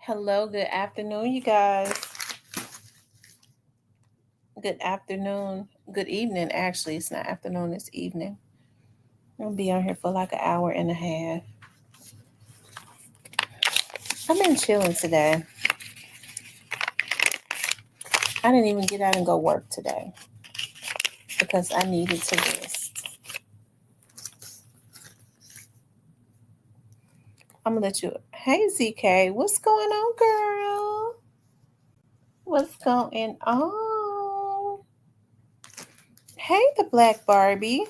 Hello, good afternoon, you guys. Good afternoon. Good evening, actually. It's not afternoon, it's evening. I'll be on here for like an hour and a half. I've been chilling today. I didn't even get out and go work today because I needed to rest. I'm gonna let you. Hey, ZK, what's going on, girl? What's going on? Hey, the Black Barbie.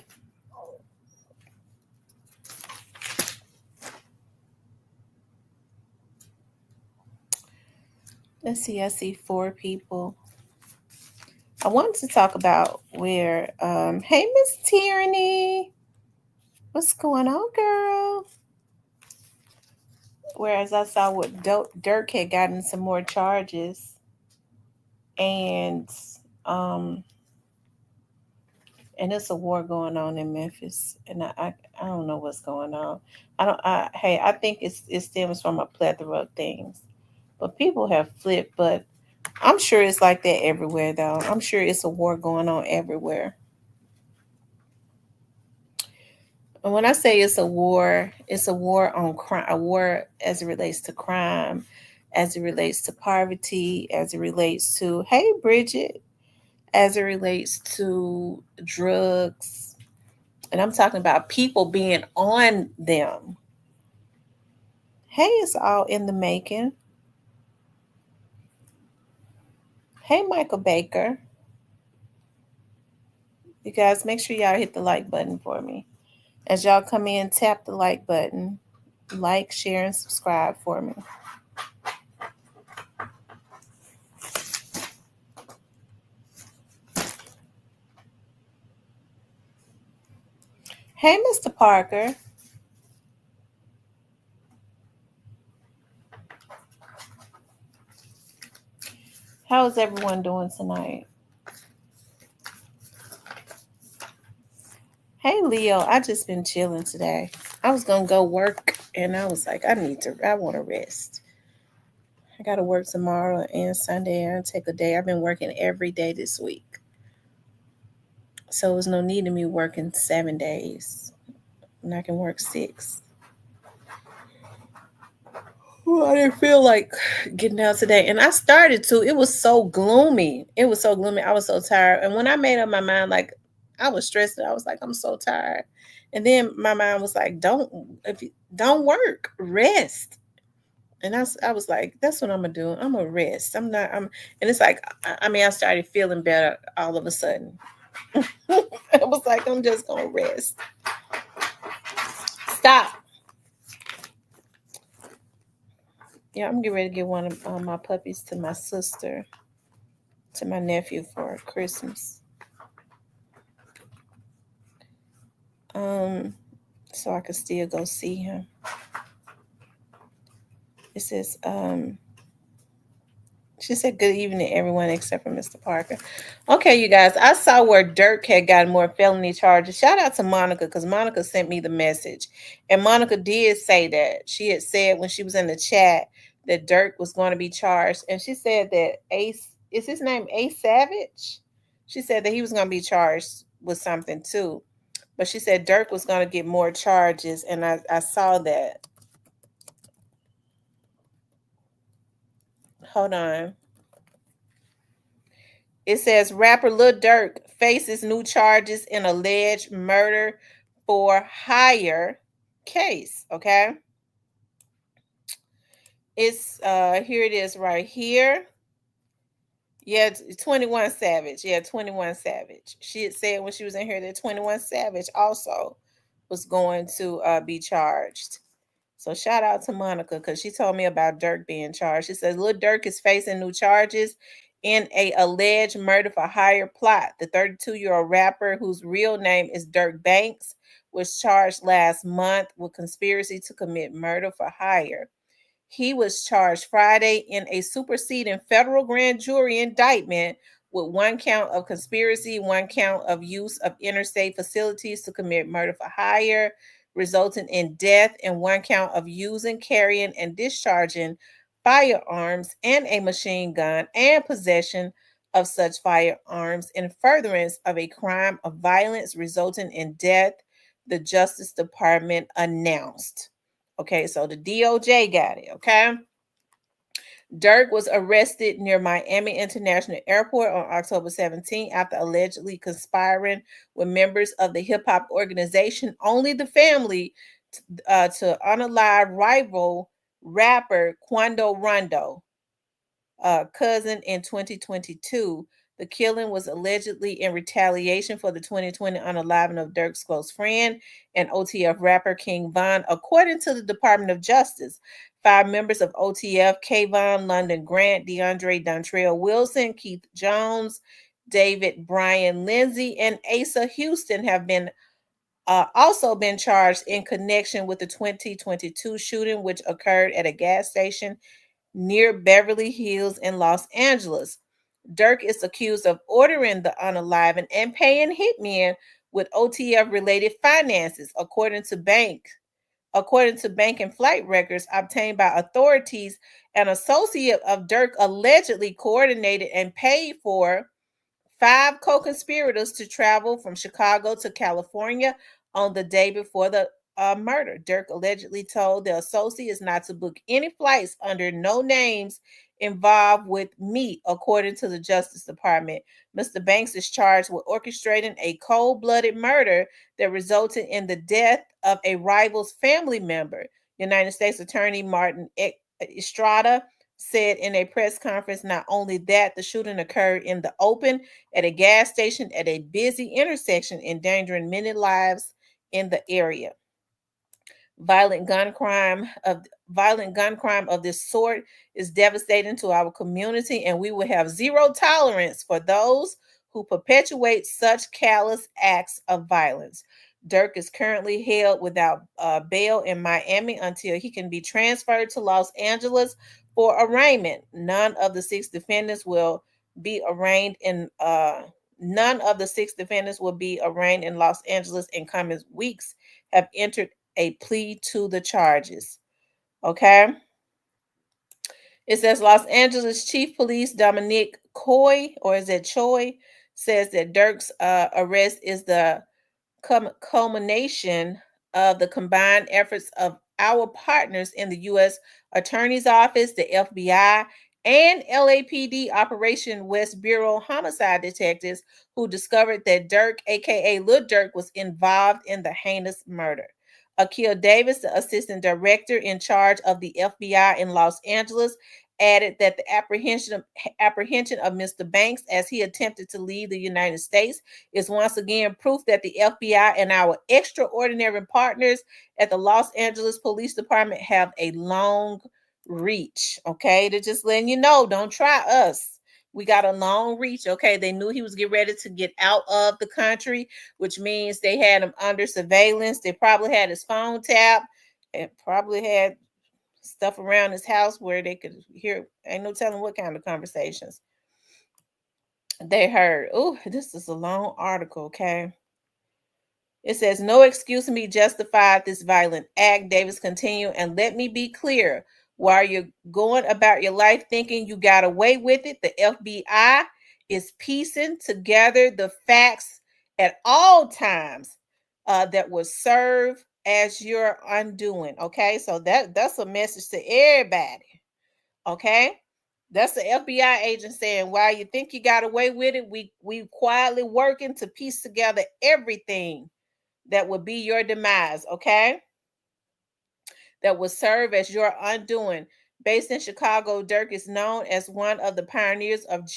Let's see, I see 4 people. I wanted to talk about where, hey, Miss Tyranny, what's going on, girl? Whereas I saw what Durk had gotten some more charges, and um, and it's a war going on in Memphis, and I don't know what's going on. I think it stems from a plethora of things, but people have flipped. But I'm sure it's like that everywhere, though. I'm sure it's a war going on everywhere. And when I say it's a war on crime, a war as it relates to crime, as it relates to poverty, as it relates to, hey, Bridget, as it relates to drugs. And I'm talking about people being on them. Hey, it's all in the making. Hey, Michael Baker. You guys, make sure y'all hit the like button for me. As y'all come in, tap the like button. Like, share, and subscribe for me. Hey, Mr. Parker. How's everyone doing tonight? Hey, Leo, I just been chilling today. I was gonna go work, and I was like, I want to rest. I got to work tomorrow and Sunday, and take a day. I've been working every day this week, so there's no need of me working 7 days, and I can work 6. Well, I didn't feel like getting out today, and I started to. It was so gloomy. It was so gloomy. I was so tired, and when I made up my mind, like I was stressed. I was like, I'm so tired, and then my mind was like, don't work, rest. And I was like, that's what I'm gonna do. I'm gonna rest. And it's like, I started feeling better all of a sudden. I was like, I'm just gonna rest. Stop. Yeah, I'm getting ready to get one of my puppies to my sister, to my nephew for Christmas. So I could still go see him. It says, she said, good evening, everyone, except for Mr. Parker. Okay, you guys, I saw where Durk had gotten more felony charges. Shout out to Monica, because Monica sent me the message. And Monica did say that. She had said when she was in the chat that Durk was going to be charged. And she said that Ace, is his name Ace Savage? She said that he was going to be charged with something too. But she said Durk was going to get more charges. And I saw that. Hold on. It says rapper Lil Durk faces new charges in alleged murder for hire case. Okay. It's here it is right here. Yeah, 21 Savage. Yeah, 21 Savage. She had said when she was in here that 21 Savage also was going to be charged. So shout out to Monica because she told me about Durk being charged. She says Lil Durk is facing new charges in a alleged murder for hire plot. The 32-year-old rapper, whose real name is Durk Banks, was charged last month with conspiracy to commit murder for hire. He was charged Friday in a superseding federal grand jury indictment with 1 count of conspiracy, 1 count of use of interstate facilities to commit murder for hire, resulting in death, and 1 count of using, carrying, and discharging firearms and a machine gun and possession of such firearms in furtherance of a crime of violence resulting in death, the Justice Department announced. Okay, so the DOJ got it, okay? Durk was arrested near Miami International Airport on October 17 after allegedly conspiring with members of the hip hop organization Only the Family to unalive rival rapper Quando Rondo, cousin, in 2022. The killing was allegedly in retaliation for the 2020 unaliving of Durk's close friend and OTF rapper King Von, according to the Department of Justice. 5 members of OTF, Kayvon, London Grant, DeAndre Dontrell Wilson, Keith Jones, David Brian Lindsay, and Asa Houston have been also been charged in connection with the 2022 shooting, which occurred at a gas station near Beverly Hills in Los Angeles. Durk is accused of ordering the unaliving and paying hitmen with OTF related finances, according to bank and flight records obtained by authorities. An associate of Durk allegedly coordinated and paid for 5 co-conspirators to travel from Chicago to California on the day before the murder. Durk allegedly told the associates not to book any flights under no names involved with me, according to the Justice Department. Mr. Banks is charged with orchestrating a cold-blooded murder that resulted in the death of a rival's family member. United States Attorney Martin Estrada said in a press conference not only that the shooting occurred in the open at a gas station at a busy intersection, endangering many lives in the area. Violent gun crime of this sort is devastating to our community, and we will have zero tolerance for those who perpetuate such callous acts of violence. Durk is currently held without bail in Miami until he can be transferred to Los Angeles for arraignment. None of the 6 defendants will be arraigned in Los Angeles in coming weeks. Have entered a plea to the charges. Okay. It says Los Angeles Chief Police Dominic Coy, or is it Choi, says that Durk's arrest is the culmination of the combined efforts of our partners in the U.S. Attorney's Office, the FBI, and LAPD Operation West Bureau homicide detectives who discovered that Durk, aka Lil Durk, was involved in the heinous murder. Akil Davis, the assistant director in charge of the FBI in Los Angeles, added that the apprehension of Mr. Banks as he attempted to leave the United States is once again proof that the FBI and our extraordinary partners at the Los Angeles Police Department have a long reach. Okay, they're just letting you know, don't try us. We got a long reach. Okay, they knew he was getting ready to get out of the country, which means they had him under surveillance. They probably had his phone tapped and probably had stuff around his house where they could hear. Ain't no telling what kind of conversations they heard. Oh, this is a long article. Okay. It says, no excuse can be justified this violent act. Davis continued, and let me be clear. While you're going about your life thinking you got away with it, the FBI is piecing together the facts at all times that will serve as your undoing. Okay, so that's a message to everybody. Okay, that's the FBI agent saying, while you think you got away with it, we quietly working to piece together everything that would be your demise, okay? That will serve as your undoing. Based in Chicago, Durk is known as one of the pioneers of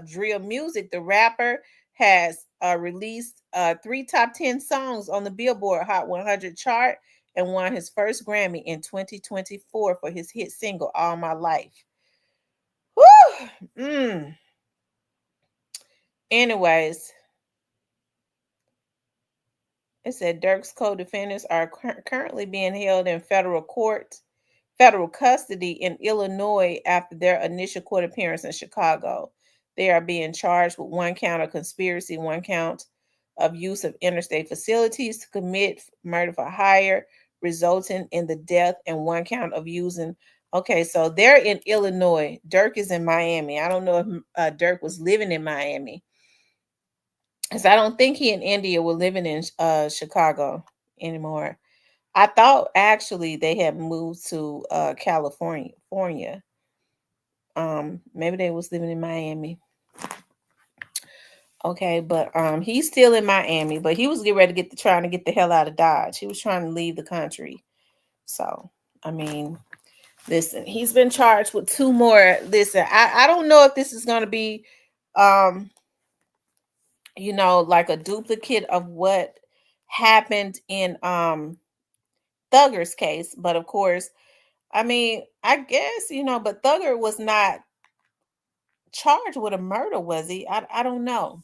drill music. The rapper has released 3 top 10 songs on the Billboard Hot 100 chart and won his first Grammy in 2024 for his hit single, All My Life. Woo! Anyways, it said Durk's co-defendants are currently being held in federal custody in Illinois after their initial court appearance in Chicago. They are being charged with 1 count of conspiracy, 1 count of use of interstate facilities to commit murder for hire, resulting in the death, and 1 count of using Okay, so they're in Illinois. Durk is in Miami. I don't know if Durk was living in Miami, because I don't think he and India were living in Chicago anymore. I thought actually they had moved to California. Maybe they was living in Miami. Okay, but he's still in Miami, but he was getting ready to trying to get the hell out of Dodge. He was trying to leave the country. So, I mean, listen, he's been charged with two more. Listen, I don't know if this is gonna be um, like a duplicate of what happened in Thugger's case, but of course, I mean, I guess, but Thugger was not charged with a murder, was he? I don't know.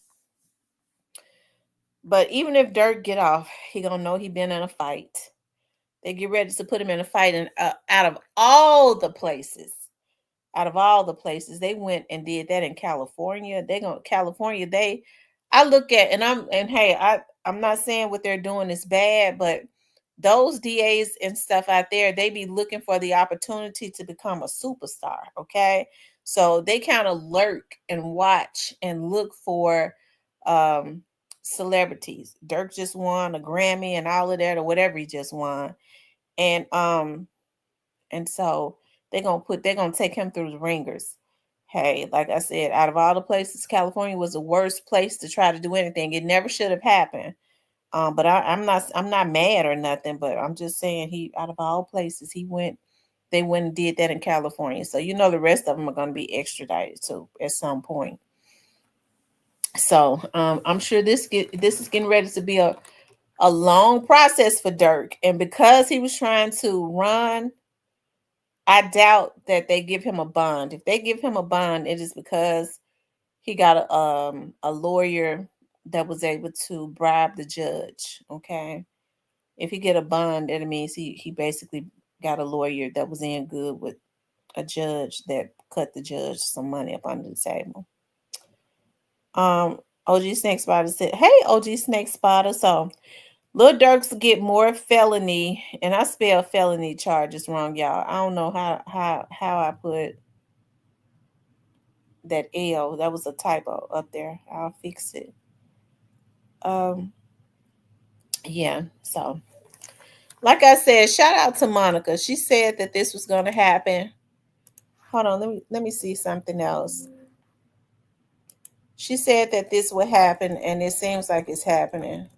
But even if Dirk get off, he gonna know he been in a fight. They get ready to put him in a fight, and out of all the places, they went and did that in California. They going California. I look at, and hey, I'm not saying what they're doing is bad, but those DAs and stuff out there, they be looking for the opportunity to become a superstar. Okay, so they kind of lurk and watch and look for um celebrities. Dirk just won a Grammy and all of that, or whatever he just won, and so they're gonna take him through the ringers. Hey, like I said, out of all the places, California was the worst place to try to do anything. It never should have happened. But I'm not mad or nothing, but I'm just saying, he out of all places, they went and did that in California. So the rest of them are gonna be extradited too at some point. So I'm sure this is getting ready to be a long process for Dirk. And because he was trying to run, I doubt that they give him a bond. If they give him a bond, it is because he got a lawyer that was able to bribe the judge. Okay. If he get a bond, that means he basically got a lawyer that was in good with a judge that cut the judge some money up under the table. OG Snake Spotter said, "Hey, OG Snake Spotter. So Lil Durks get more felony, and I spell felony charges wrong, y'all. I don't know how I put that L. That was a typo up there. I'll fix it. Um, yeah. So, like I said, shout out to Monica. She said that this was going to happen. Hold on, let me see something else. She said that this would happen, and it seems like it's happening.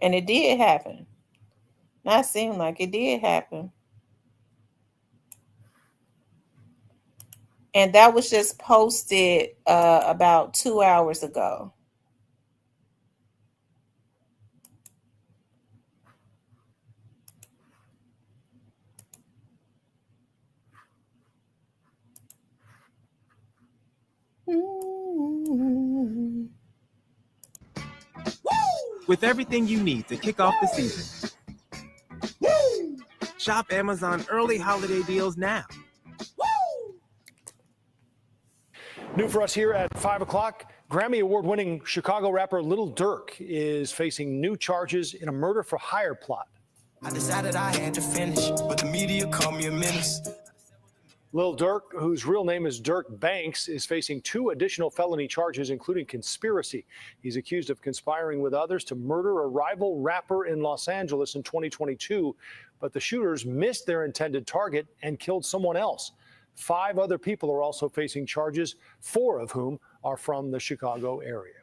And it did happen. Not seem like it did happen. And that was just posted about 2 hours ago. With everything you need to kick off the season. Shop Amazon early holiday deals now. New for us here at 5 o'clock, Grammy Award-winning Chicago rapper Lil Durk is facing new charges in a murder-for-hire plot. I decided I had to finish, but the media called me a menace. Lil Durk, whose real name is Dirk Banks, is facing 2 additional felony charges, including conspiracy. He's accused of conspiring with others to murder a rival rapper in Los Angeles in 2022, but the shooters missed their intended target and killed someone else. 5 other people are also facing charges, 4 of whom are from the Chicago area.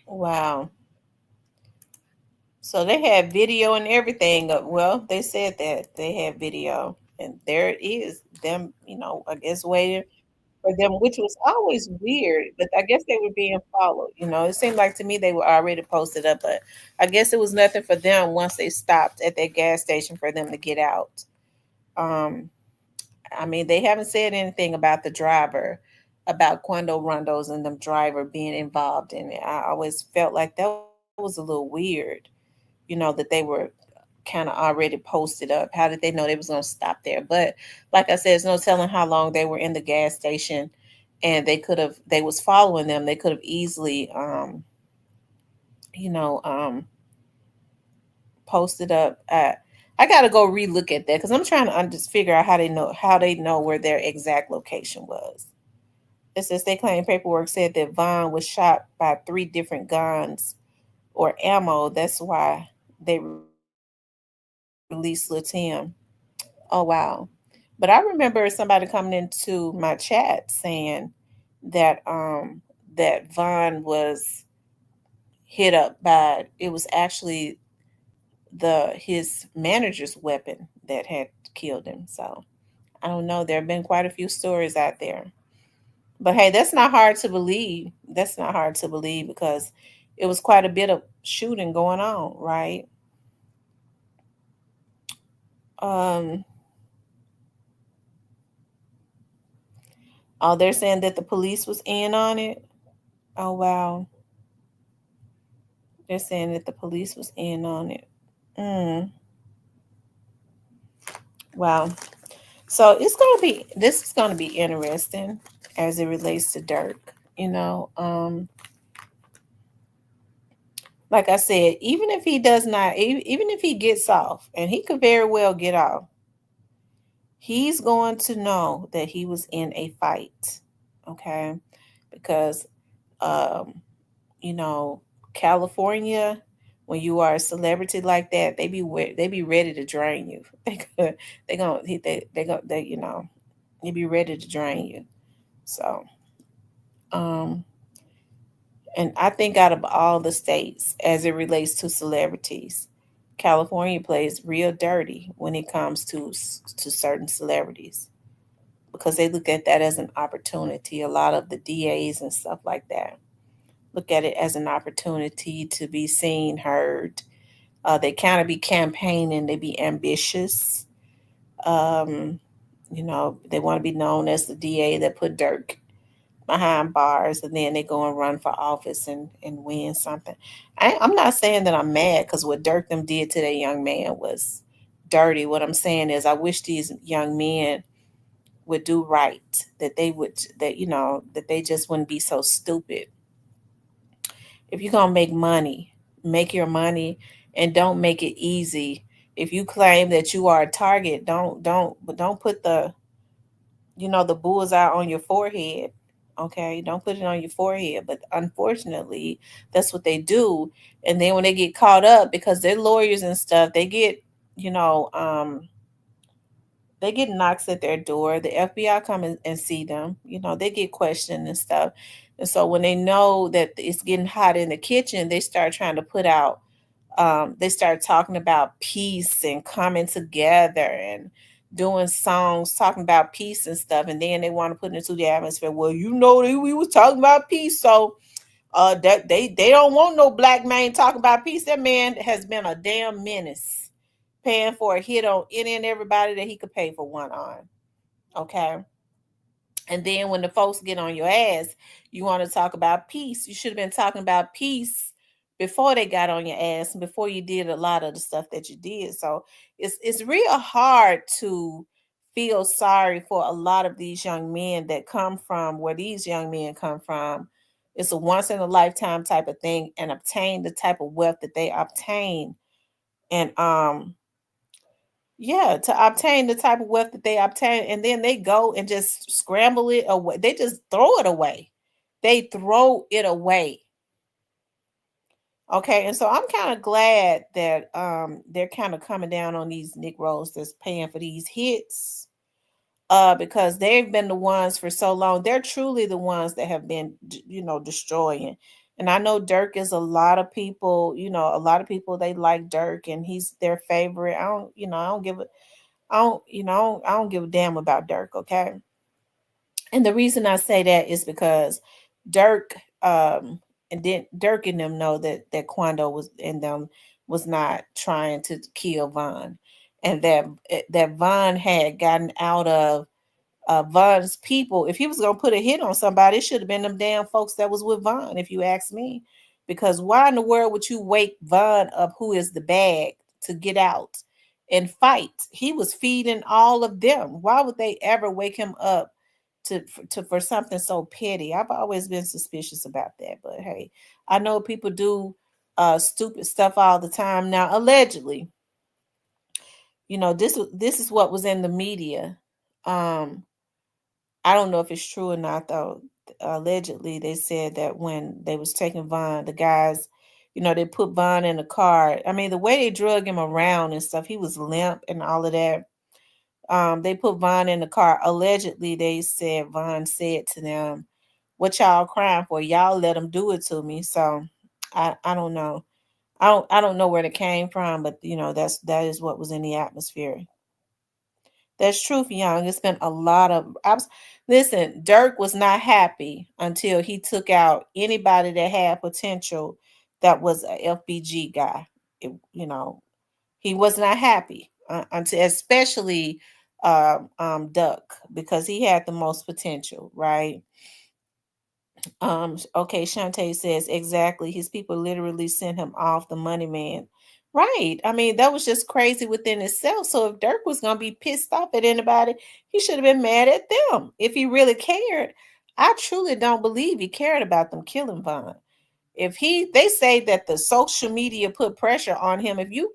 Wow. So they had video and everything. Well, they said that they had video, and there it is. Them, I guess waiting for them, which was always weird. But I guess they were being followed. It seemed like to me they were already posted up, but I guess it was nothing for them once they stopped at that gas station for them to get out. I mean, they haven't said anything about the driver, about Quando Rondo's and the driver being involved in it. I always felt like that was a little weird, that they were kind of already posted up. How did they know they was going to stop there? But like I said, there's no telling how long they were in the gas station, and they was following them. They could have easily you know, posted up. I gotta go relook at that because I'm trying to figure out how they know where their exact location was. It says they claim paperwork said that Vaughn was shot by 3 different guns or ammo. That's why they released Lil Tim. Oh wow. But I remember somebody coming into my chat saying that that Vaughn was hit up by, it was actually the his manager's weapon that had killed him. So I don't know. There have been quite a few stories out there. But hey, that's not hard to believe. That's not hard to believe because it was quite a bit of shooting going on, right? Um oh, they're saying that the police was in on it. Oh wow. They're saying that the police was in on it. Mm, wow. So this is gonna be interesting as it relates to Dirk. You know, like I said, even if he does not, even if he gets off, and he could very well get off, he's going to know that he was in a fight. Okay, because um, you know, California, when you are a celebrity like that, they be ready to drain you. They gonna they you know, they be ready to drain you. So um and I think out of all the states as it relates to celebrities, California plays real dirty when it comes to certain celebrities because they look at that as an opportunity. A lot of the DAs and stuff like that look at it as an opportunity to be seen, heard. They kind of be campaigning, they be ambitious. Um, you know, they want to be known as the DA that put Dirk behind bars and then they go and run for office and win something. I'm not saying that I'm mad because what Dirk them did to that young man was dirty. What I'm saying is I wish these young men would do right, that they would, that, you know, that they just wouldn't be so stupid. If you're going to make money, make your money and don't make it easy. If you claim that you are a target, don't put the, you know, the bullseye on your forehead. Okay, don't put it on your forehead. But unfortunately, that's what they do. And then when they get caught up, because they're lawyers and stuff, they get, you know, they get knocks at their door. The FBI come and see them. You know, they get questioned and stuff. And so when they know that it's getting hot in the kitchen, they start trying to put out, they start talking about peace and coming together and doing songs talking about peace and stuff. And then they want to put it into the atmosphere. Well, you know, we was talking about peace. So that they don't want no black man talking about peace. That man has been a damn menace, paying for a hit on any and everybody that he could pay for one on. Okay. And then when the folks get on your ass, you want to talk about peace. You should have been talking about peace before they got on your ass and before you did a lot of the stuff that you did. So it's real hard to feel sorry for a lot of these young men that come from where these young men come from. It's a once in a lifetime type of thing and obtain the type of wealth that they obtain. And yeah, to obtain the type of wealth that they obtain, and then they go and just scramble it away. They just throw it away. They throw it away. Okay, and so I'm kind of glad that they're kind of coming down on these Negroes that's paying for these hits. Because they've been the ones for so long. They're truly the ones that have been, you know, destroying. And I know Dirk is a lot of people, you know, a lot of people they like Dirk and he's their favorite. I don't, you know, I don't give a I don't, you know, I don't give a damn about Dirk, okay? And the reason I say that is because Dirk, and then Dirk and them know that Quando was in them was not trying to kill Von, and that Von had gotten out of Von's people. If he was gonna put a hit on somebody, it should have been them damn folks that was with Von, if you ask me. Because why in the world would you wake Von up, who is the bag, to get out and fight? He was feeding all of them. Why would they ever wake him up to for something so petty? I've always been suspicious about that. But hey, I know people do stupid stuff all the time. Now, allegedly, this is what was in the media. I don't know if it's true or not though. Allegedly, they said that when they was taking Von, the guys, they put Von in the car. I mean, the way they drug him around and stuff, he was limp and all of that. They put Von in the car. Allegedly, they said Von said to them, "What y'all crying for? Y'all let him do it to me." So, I don't know. I don't know where it came from, but that is what was in the atmosphere. That's truth, young. It's been a lot of. Listen, Durk was not happy until he took out anybody that had potential. That was a FBG guy. He was not happy until, especially Duck, because he had the most potential, right? Okay, Shantae says exactly. His people literally sent him off, the money man. Right. I mean, that was just crazy within itself. So if Dirk was gonna be pissed off at anybody, he should have been mad at them. If he really cared. I truly don't believe he cared about them killing Vaughn. They say that the social media put pressure on him. If you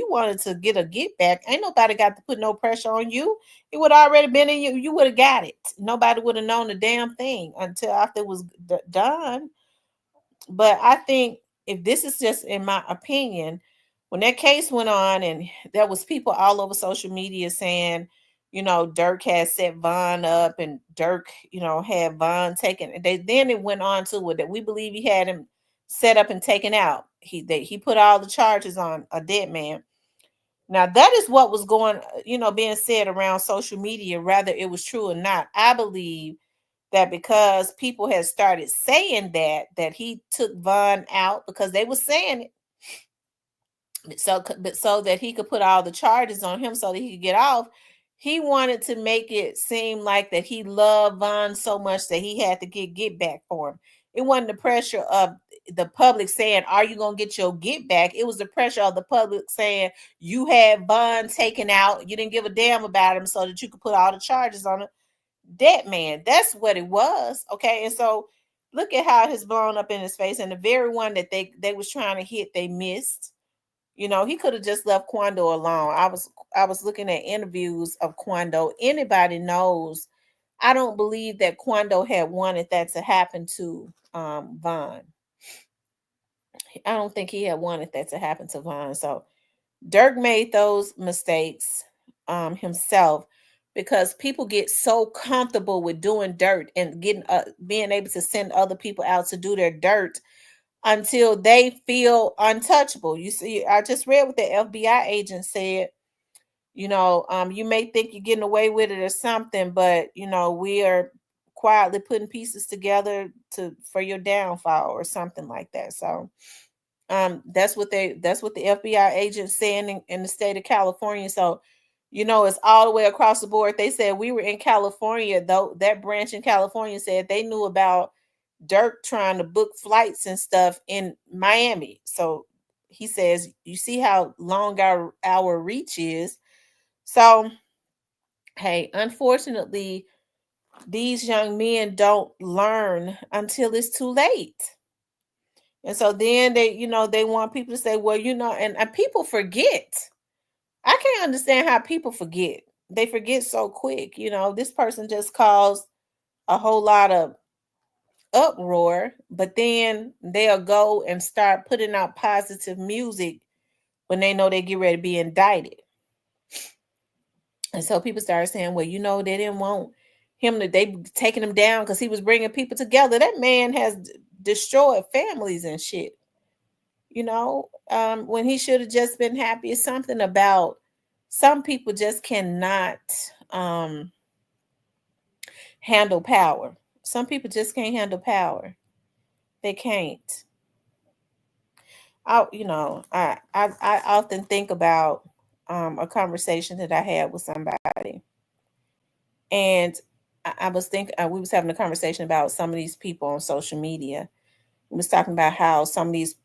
wanted to get a get back, ain't nobody got to put no pressure on you. It would already been in you. You would have got it. Nobody would have known the damn thing until after it was done. But I think, if this is just in my opinion, when that case went on and there was people all over social media saying, Dirk had set Vaughn up and Dirk, had Vaughn taken. Then it went on to it that we believe he had him set up and taken out. He put all the charges on a dead man. Now that is what was going, being said around social media, whether it was true or not. I believe that because people had started saying that he took Vaughn out because they were saying it, so that he could put all the charges on him so that he could get off. He wanted to make it seem like that he loved Vaughn so much that he had to get back for him. It wasn't the pressure of the public saying, "Are you gonna get your get back?" It was the pressure of the public saying, "You had Vaughn taken out. You didn't give a damn about him, so that you could put all the charges on him." Dead man. That's what it was. Okay. And so look at how it's blown up in his face. And the very one that they was trying to hit, they missed. He could have just left Quando alone. I was looking at interviews of Quando. Anybody knows, I don't believe that Quando had wanted that to happen to Vaughn. I don't think he had wanted that to happen to Vaughn. So Dirk made those mistakes himself, because people get so comfortable with doing dirt and being able to send other people out to do their dirt until they feel untouchable. You see, I just read what the FBI agent said. You may think you're getting away with it or something, but we are quietly putting pieces together for your downfall or something like that. So that's what the FBI agent saying in the state of California. So it's all the way across the board. They said we were in California, though that branch in California said they knew about Dirk trying to book flights and stuff in Miami. So he says, you see how long our reach is. So hey, unfortunately, these young men don't learn until it's too late. And so then they want people to say, well, and people forget. I can't understand how people forget. They forget so quick. This person just caused a whole lot of uproar, but then they'll go and start putting out positive music when they know they get ready to be indicted. And so people started saying, well, they didn't want him they taking him down because he was bringing people together. That man has destroyed families and shit. When he should have just been happy. It's something about some people just cannot handle power. Some people just can't handle power. They can't. I often think about a conversation that I had with somebody, and I was thinking, we was having a conversation about some of these people on social media. We was talking about how some of these,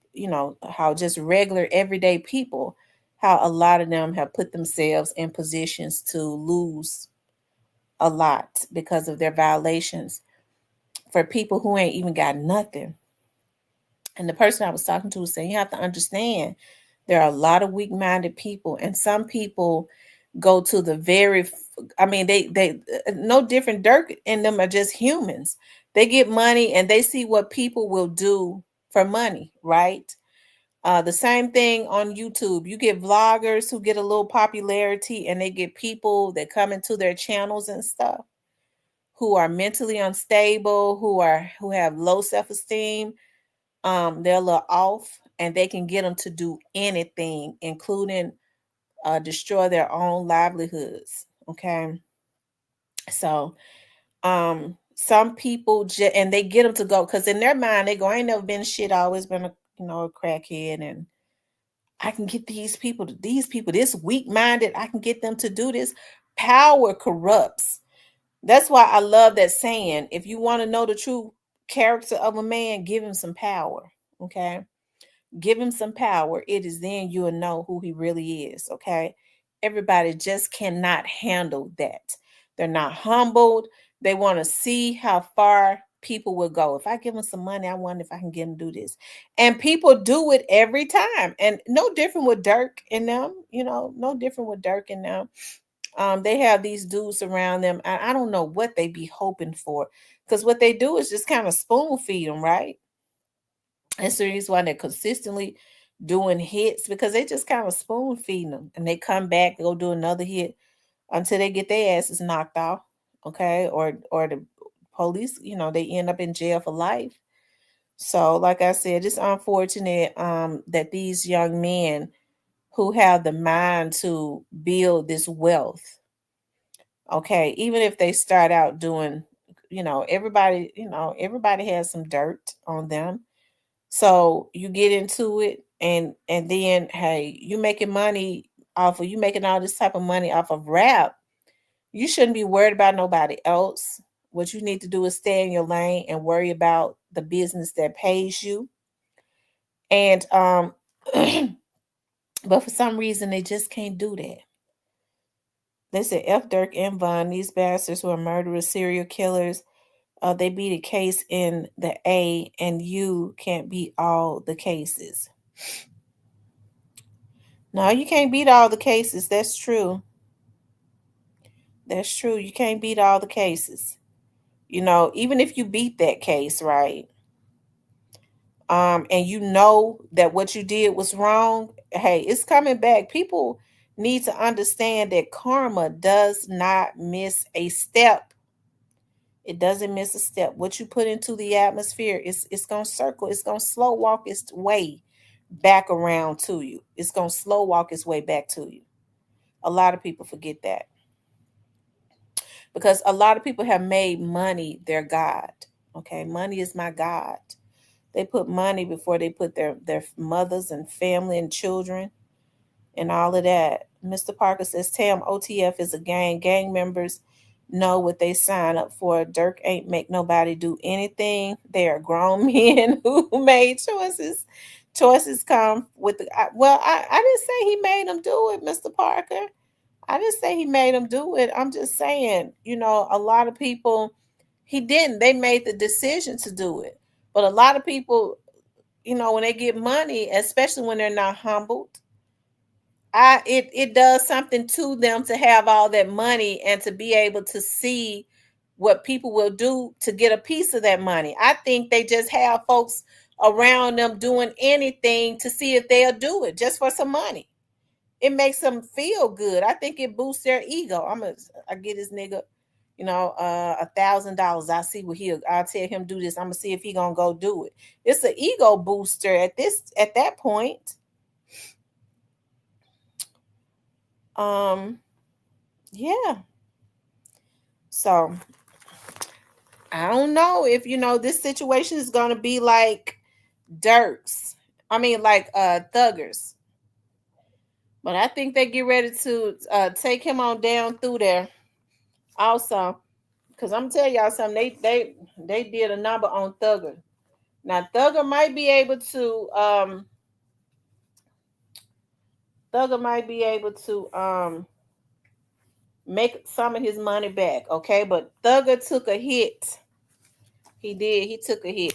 how just regular everyday people, how a lot of them have put themselves in positions to lose a lot because of their violations, for people who ain't even got nothing. And the person I was talking to was saying, you have to understand there are a lot of weak-minded people, and some people go to the I mean, they no different. Dirk and them are just humans. They get money and they see what people will do for money, right? The same thing on YouTube. You get vloggers who get a little popularity, and they get people that come into their channels and stuff who are mentally unstable, who have low self-esteem. They're a little off, and they can get them to do anything, including destroy their own livelihoods. Okay, so some people and they get them to go because in their mind they go, I ain't never been shit. I always been a crackhead, and I can get these people this weak minded. I can get them to do this. Power corrupts. That's why I love that saying. If you want to know the true character of a man, give him some power. Okay, give him some power. It is then you'll know who he really is. Okay. Everybody just cannot handle that. They're not humbled. They want to see how far people will go. If I give them some money, I wonder if I can get them to do this. And people do it every time. And no different with Dirk and them, no different with Dirk and them. They have these dudes around them. I don't know what they be hoping for. Because what they do is just kind of spoon feed them, right? That's the reason why they're consistently doing hits because they just kind of spoon feeding them, and they come back, go do another hit until they get their asses knocked off. Okay, or the police, they end up in jail for life. So, like I said, it's unfortunate that these young men who have the mind to build this wealth, okay, even if they start out doing, everybody has some dirt on them. So you get into it, and then hey, you making all this type of money off of rap. You shouldn't be worried about nobody else. What you need to do is stay in your lane and worry about the business that pays you. And but for some reason they just can't do that. They said F Dirk and Von, these bastards who are murderers, serial killers, they beat a case in the A, and you can't beat all the cases. No, you can't beat all the cases. That's true. That's true. You can't beat all the cases. Even if you beat that case, right? And you know that what you did was wrong, hey, it's coming back. People need to understand that karma does not miss a step. It doesn't miss a step. What you put into the atmosphere, it's gonna circle, it's gonna slow walk its way back around to you. It's gonna slow walk its way back to you. A lot of people forget that. Because a lot of people have made money their God. Okay, money is my God. They put money before they put their mothers and family and children and all of that. Mr. Parker says, Tam, OTF is a gang. Gang members know what they sign up for. Dirk ain't make nobody do anything. They are grown men who made choices. Choices come with I didn't say he made them do it, Mr. Parker. I didn't say he made them do it. I'm just saying, a lot of people, he didn't. They made the decision to do it. But a lot of people, when they get money, especially when they're not humbled, it does something to them to have all that money and to be able to see what people will do to get a piece of that money. I think they just have folks around them doing anything to see if they'll do it just for some money. It makes them feel good. I think it boosts their ego. I get this nigga, $1,000. I'll tell him do this. I'm gonna see if he gonna go do it. It's an ego booster at that point. Yeah. So I don't know if this situation is gonna be like Dirks. I mean like Thuggers. But I think they get ready to take him on down through there. Also, because I'm telling y'all something, they did a number on Thugger. Now Thugger might be able to make some of his money back, okay? But Thugger took a hit. He did. He took a hit.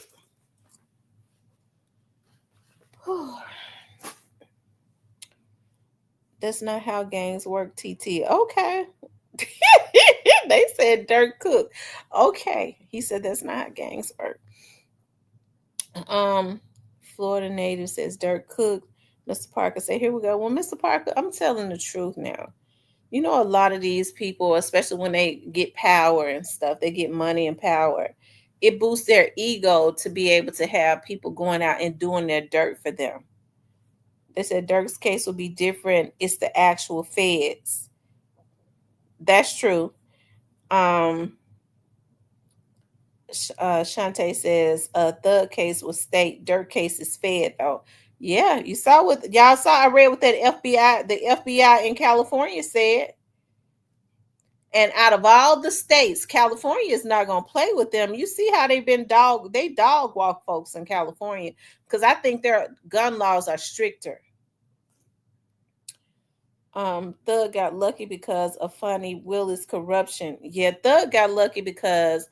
That's not how gangs work, TT. Okay. They said Durk Cook. Okay. He said that's not how gangs work. Um, Florida native says Durk Cook. Mr. Parker said, here we go. Well, Mr. Parker, I'm telling the truth now. You know, a lot of these people, especially when they get power and stuff, they get money and power. It boosts their ego to be able to have people going out and doing their dirt for them. They said Dirk's case will be different. It's the actual feds. That's true. Um, Shantae says thug case was state, Dirk case is fed though. Yeah, you saw what y'all saw. I read what that FBI in California said. And out of all the states, California is not gonna play with them. You see how they dog walk folks in California because I think their gun laws are stricter. Thug got lucky because of Funny Willis corruption. Yeah, Thug got lucky because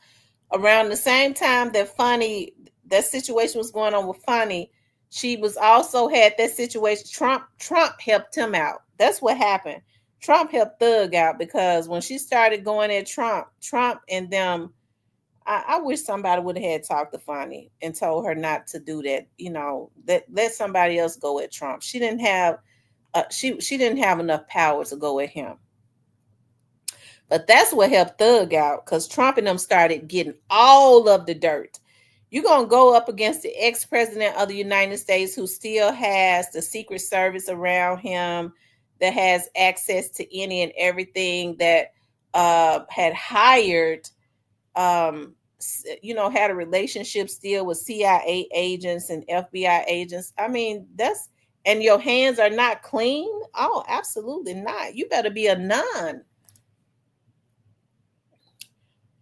around the same time that situation was going on with Funny, she was also had that situation. Trump helped him out. That's what happened. Trump helped Thug out because when she started going at Trump and them, I wish somebody would have had talked to Funny and told her not to do that. You know, that let somebody else go at Trump. She didn't have she didn't have enough power to go at him. But that's what helped Thug out because Trump and them started getting all of the dirt. You're going to go up against the ex-president of the United States who still has the Secret Service around him, that has access to any and everything, that had hired, had a relationship still with CIA agents and FBI agents. I mean, and your hands are not clean? Oh, absolutely not. You better be a nun.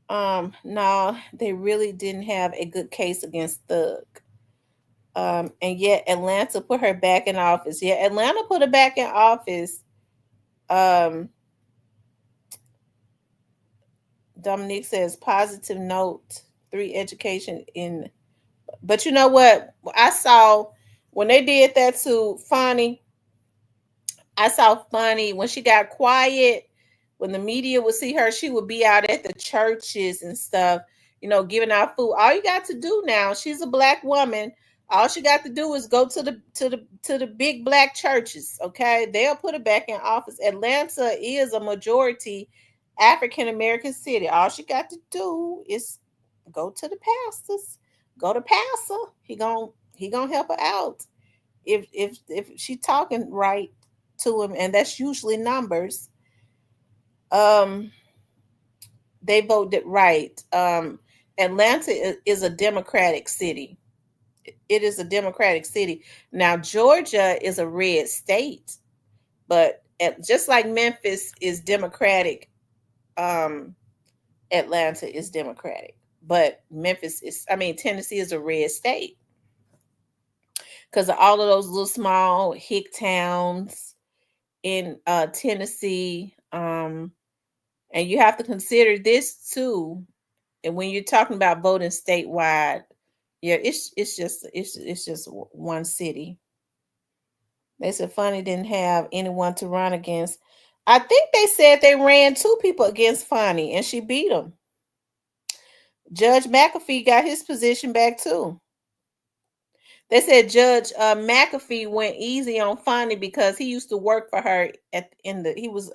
No, they really didn't have a good case against Thug. And yet Atlanta put her back in office. Yeah, Atlanta put her back in office. Um, Dominique says positive note, 3 education in. But you know what? I saw when they did that to Fonnie. I saw Fonnie when she got quiet. When the media would see her, she would be out at the churches and stuff, giving out food. All you got to do now, she's a black woman. All she got to do is go to the big black churches. Okay, they'll put her back in office. Atlanta is a majority African American city. All she got to do is go to the pastors, go to pastor. He gonna help her out if she talking right to him, and that's usually numbers. Um, they voted right. Atlanta is a Democratic city. It is a Democratic city. Now Georgia is a red state, but just like Memphis is Democratic, Atlanta is Democratic. But Tennessee is a red state because of all of those little small hick towns in Tennessee. And you have to consider this too. And when you're talking about voting statewide, yeah, it's just one city. They said Funny didn't have anyone to run against. I think they said they ran 2 people against Funny and she beat them. Judge McAfee got his position back too. They said Judge McAfee went easy on Funny because he used to work for her he was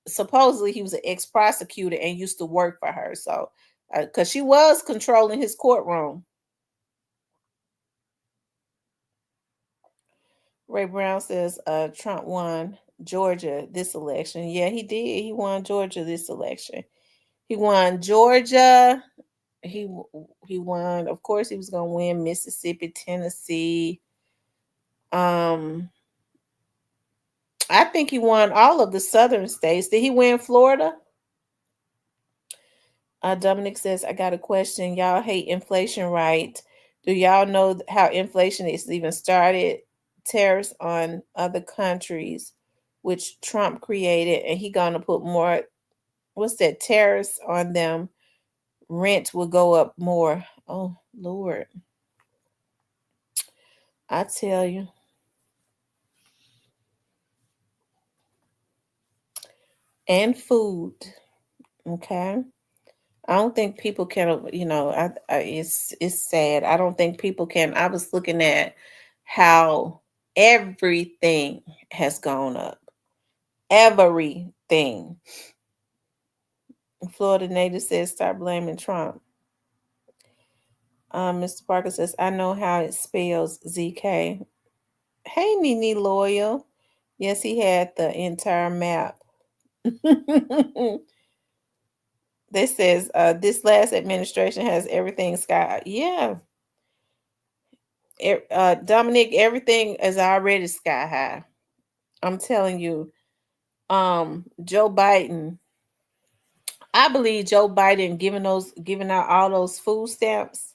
supposedly he was an ex-prosecutor and used to work for her. So because she was controlling his courtroom. Ray Brown says Trump won Georgia this election. Yeah, he did. He won Georgia this election. He won Georgia. He won. Of course, he was going to win Mississippi, Tennessee. I think he won all of the southern states. Did he win Florida? Dominic says, I got a question. Y'all hate inflation, right? Do y'all know how inflation is even started? Tariffs on other countries, which Trump created, and he gonna put more. What's that? Tariffs on them. Rent will go up more. Oh Lord. I tell you. And food. Okay. I don't think people can, it's sad. I don't think people can. I was looking at how everything has gone up. Everything. Florida native says, start blaming Trump. Mr. Parker says, I know how it spells ZK. Hey, Nene Loyal. Yes, he had the entire map. This says, this last administration has everything sky. Yeah. Dominic, everything is already sky high. I'm telling you. Joe Biden. I believe Joe Biden giving out all those food stamps.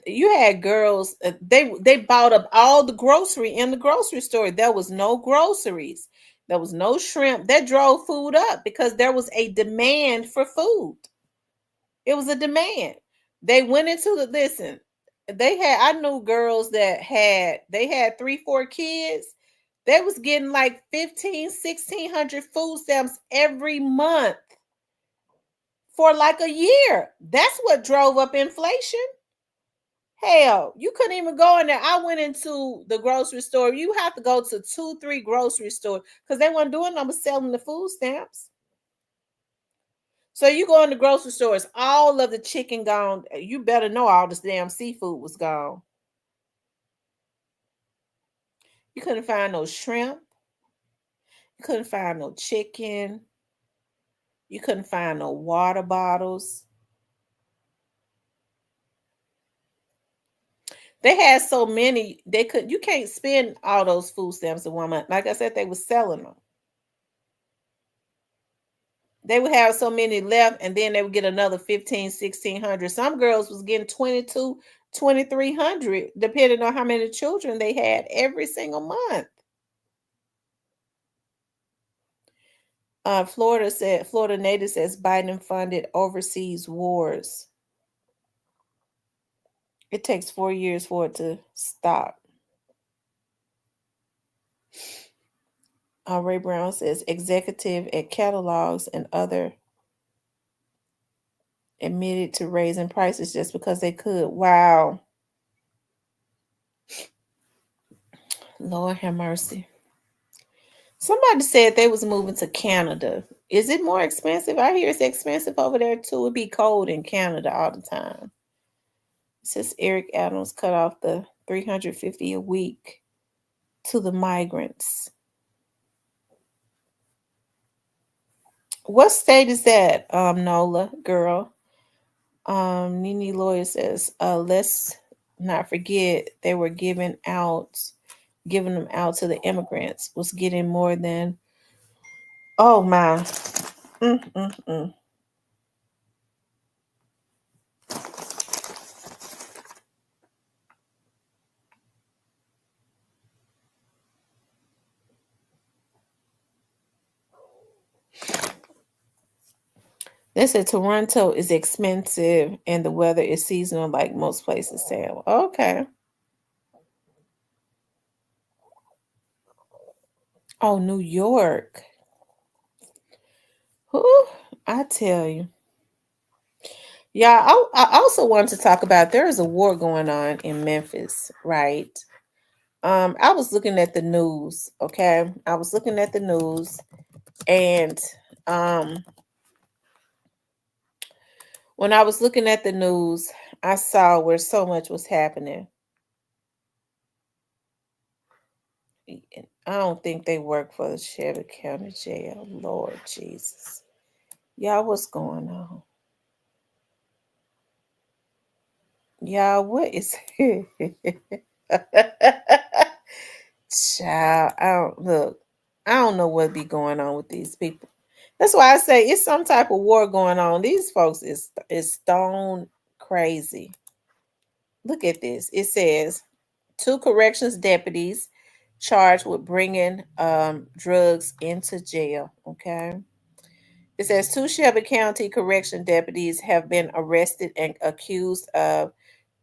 You had girls, they bought up all the grocery in the grocery store. There was no groceries. There was no shrimp. That drove food up because there was a demand for food. It was a demand. They went into the listen. I knew girls that had 3-4 kids. They was getting like 1,500-1,600 food stamps every month for like a year. That's what drove up inflation. Hell, you couldn't even go in there. I went into the grocery store. You have to go to 2-3 grocery stores because they weren't doing nothing but selling the food stamps. So you go in the grocery stores, all of the chicken gone. You better know all this damn seafood was gone. You couldn't find no shrimp. You couldn't find no chicken. You couldn't find no water bottles. They had so many, you can't spend all those food stamps in 1 month. Like I said, they were selling them. They would have so many left, and then they would get another 1,500-1,600. Some girls was getting 2,200-2,300, depending on how many children they had every single month. Florida native says Biden funded overseas wars. It takes 4 years for it to stop. Ray Brown says executive at catalogs and other admitted to raising prices just because they could. Wow. Lord have mercy. Somebody said they was moving to Canada. Is it more expensive? I hear it's expensive over there too. It'd be cold in Canada all the time. It says Eric Adams cut off the $350 a week to the migrants. What state is that, Nola, girl? Nene Lawyer says, let's not forget they were giving them out to the immigrants, was getting more than, oh my. They said Toronto is expensive and the weather is seasonal like most places, Sam. Okay. Oh, New York. Whew, I tell you. Yeah, I also wanted to talk about there is a war going on in Memphis, right? I was looking at the news, okay? I was looking at the news and when I was looking at the news, I saw where so much was happening. I don't think they work for the Shelby County Jail. Lord Jesus. Y'all, what's going on? Y'all, what is Child, I don't know what be going on with these people. That's why I say it's some type of war going on. These folks is stone crazy. Look at this. It says 2 corrections deputies charged with bringing drugs into jail. Okay. It says 2 Shelby County correction deputies have been arrested and accused of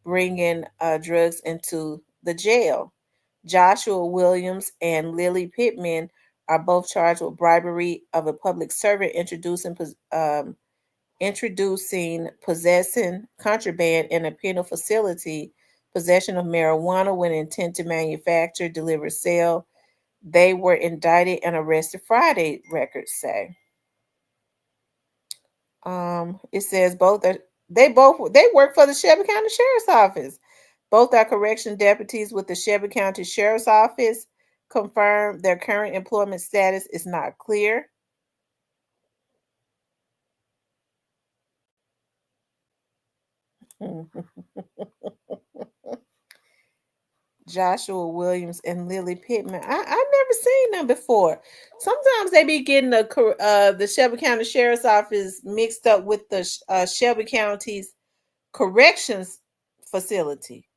bringing drugs into the jail. Joshua Williams and Lily Pittman are both charged with bribery of a public servant, introducing, possessing contraband in a penal facility, possession of marijuana with intent to manufacture, deliver, sell. They were indicted and arrested Friday, records say. It says they work for the Shelby County Sheriff's Office. Both are correction deputies with the Shelby County Sheriff's Office. Confirmed their current employment status is not clear. Joshua Williams and Lily Pittman. I've never seen them before. Sometimes they be getting the Shelby County Sheriff's Office mixed up with the Shelby County's corrections facility.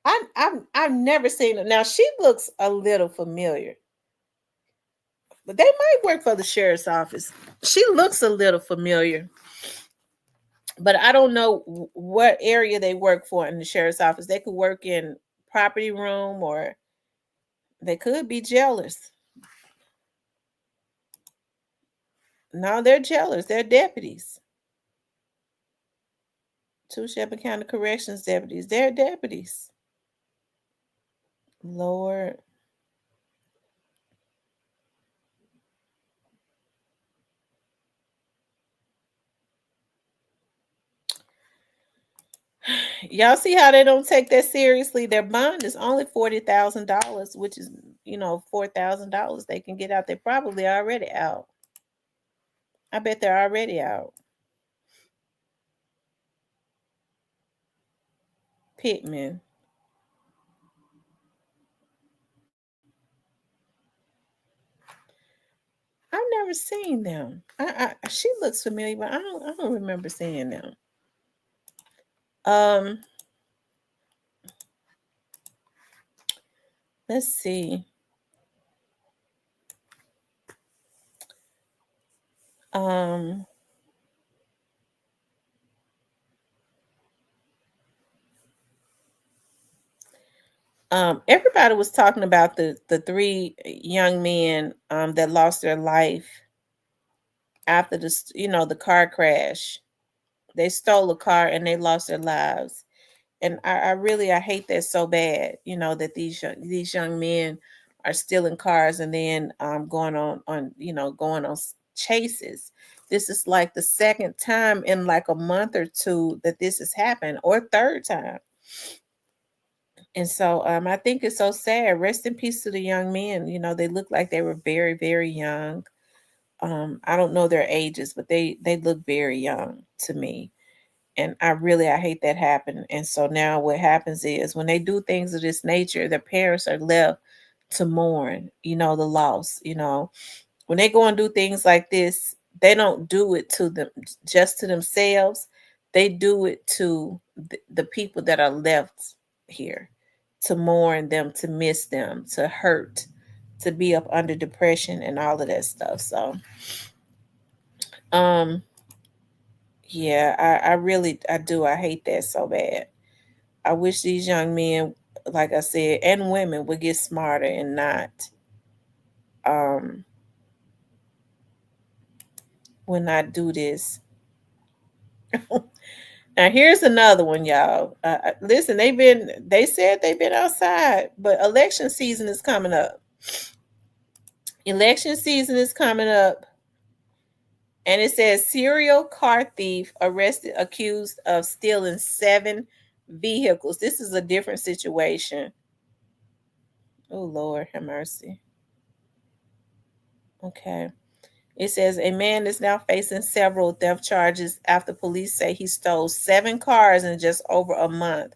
I've never seen it. Now she looks a little familiar, but they might work for the sheriff's office. She looks a little familiar, but I don't know what area they work for in the sheriff's office. They could work in property room or they could be jailers. No, they're jailers. They're deputies. Two Shelby County Corrections deputies. They're deputies. Lord. Y'all see how they don't take that seriously? Their bond is only $40,000, which is, $4,000 they can get out. They're probably already out. I bet they're already out. Pittman. I've never seen them. She looks familiar, but I don't remember seeing them. Let's see. Everybody was talking about the three young men that lost their life after the car crash. They stole a car and they lost their lives. And I hate that so bad, that these young men are stealing cars and then going on chases. This is like the second time in like a month or two that this has happened, or third time. And so I think it's so sad. Rest in peace to the young men. They look like they were very, very young. I don't know their ages, but they look very young to me. And I hate that happened. And so now what happens is when they do things of this nature, their parents are left to mourn, the loss. When they go and do things like this, they don't do it to them just to themselves. They do it to the people that are left here, to mourn them, to miss them, to hurt, to be up under depression and all of that stuff. So yeah, I do. I hate that so bad. I wish these young men, like I said, and women would get smarter and not would not do this. Now here's another one, y'all. Listen, they said they've been outside, but election season is coming up. Election season is coming up. And it says serial car thief arrested accused of stealing 7 vehicles. This is a different situation. Oh, Lord, have mercy. Okay. It says a man is now facing several theft charges after police say he stole 7 cars in just over a month.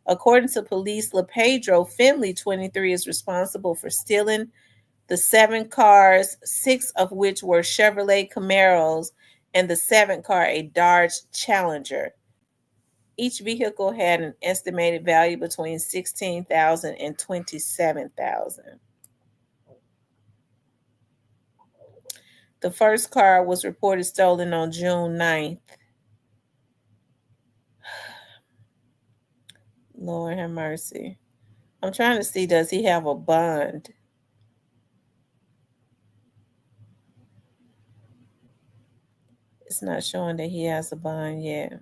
According to police, LePedro Finley, 23, is responsible for stealing the 7 cars, 6 of which were Chevrolet Camaros, and the 7th car a Dodge Challenger. Each vehicle had an estimated value between $16,000 and $27,000. The first car was reported stolen on June 9th. Lord have mercy. I'm trying to see, does he have a bond? It's not showing that he has a bond yet.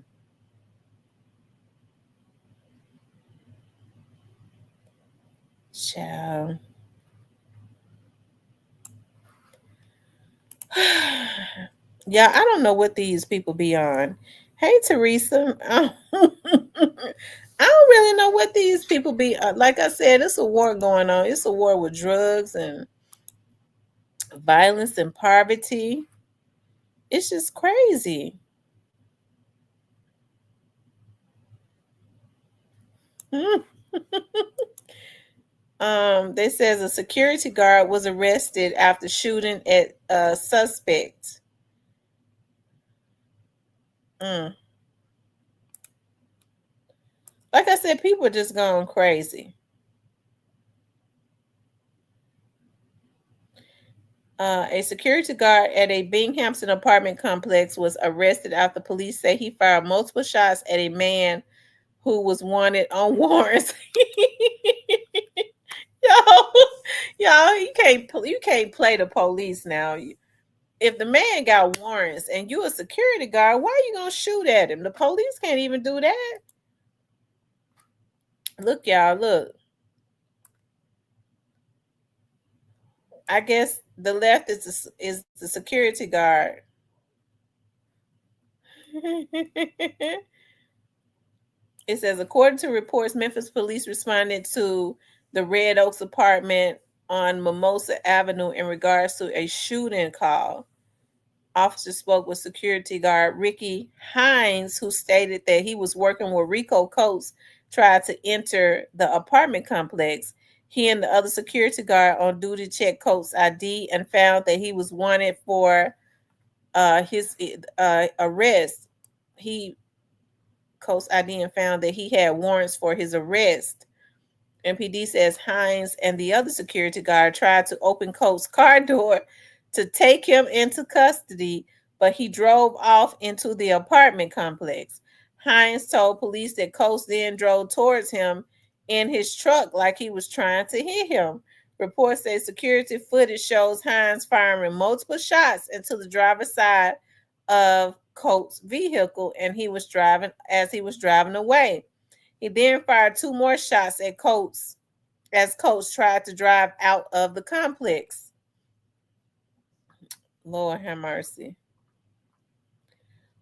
Child. Yeah, I don't know what these people be on. Hey, Teresa. I don't really know what these people be. Like I said, it's a war going on. It's a war with drugs and violence and poverty. It's just crazy. They says a security guard was arrested after shooting at a suspect. Mm. Like I said, people are just going crazy. A security guard at a Binghamton apartment complex was arrested after police say he fired multiple shots at a man who was wanted on warrants. Y'all, you can't play the police now. If the man got warrants and you a security guard, why are you gonna shoot at him? The police can't even do that. Look, y'all, look. I guess the left is the security guard. It says, according to reports, Memphis police responded to the Red Oaks apartment on Mimosa Avenue in regards to a shooting call. Officers spoke with security guard Ricky Hines, who stated that he was working with Rico Coates, tried to enter the apartment complex. He and the other security guard on duty checked Coates' ID and found that he was wanted for his arrest. Coates' ID and found that he had warrants for his arrest. MPD says Hines and the other security guard tried to open Coates' car door to take him into custody, but he drove off into the apartment complex. Hines told police that Coates then drove towards him in his truck like he was trying to hit him. Reports say security footage shows Hines firing multiple shots into the driver's side of Coates' vehicle, and he was driving away. He then fired 2 more shots at Coates as Coates tried to drive out of the complex. Lord have mercy.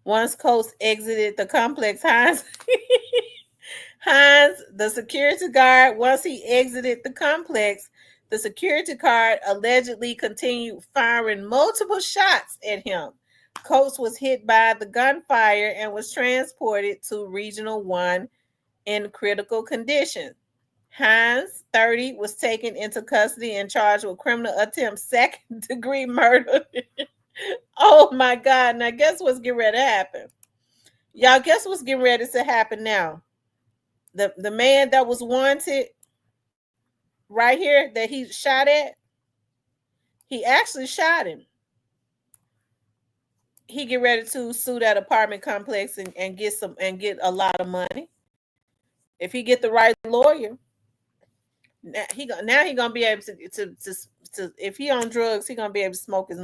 Once Coates exited the complex, Hines, the security guard, once he exited the complex, the security guard allegedly continued firing multiple shots at him. Coates was hit by the gunfire and was transported to Regional 1 in critical condition. Hines, 30, was taken into custody and charged with criminal attempt second-degree murder. Oh my God. Now guess what's getting ready to happen? Y'all, guess what's getting ready to happen now? The man that was wanted right here that he shot at, he actually shot him. He get ready to sue that apartment complex and get a lot of money. If he get the right lawyer, now he gonna be able to if he on drugs, he gonna be able to smoke as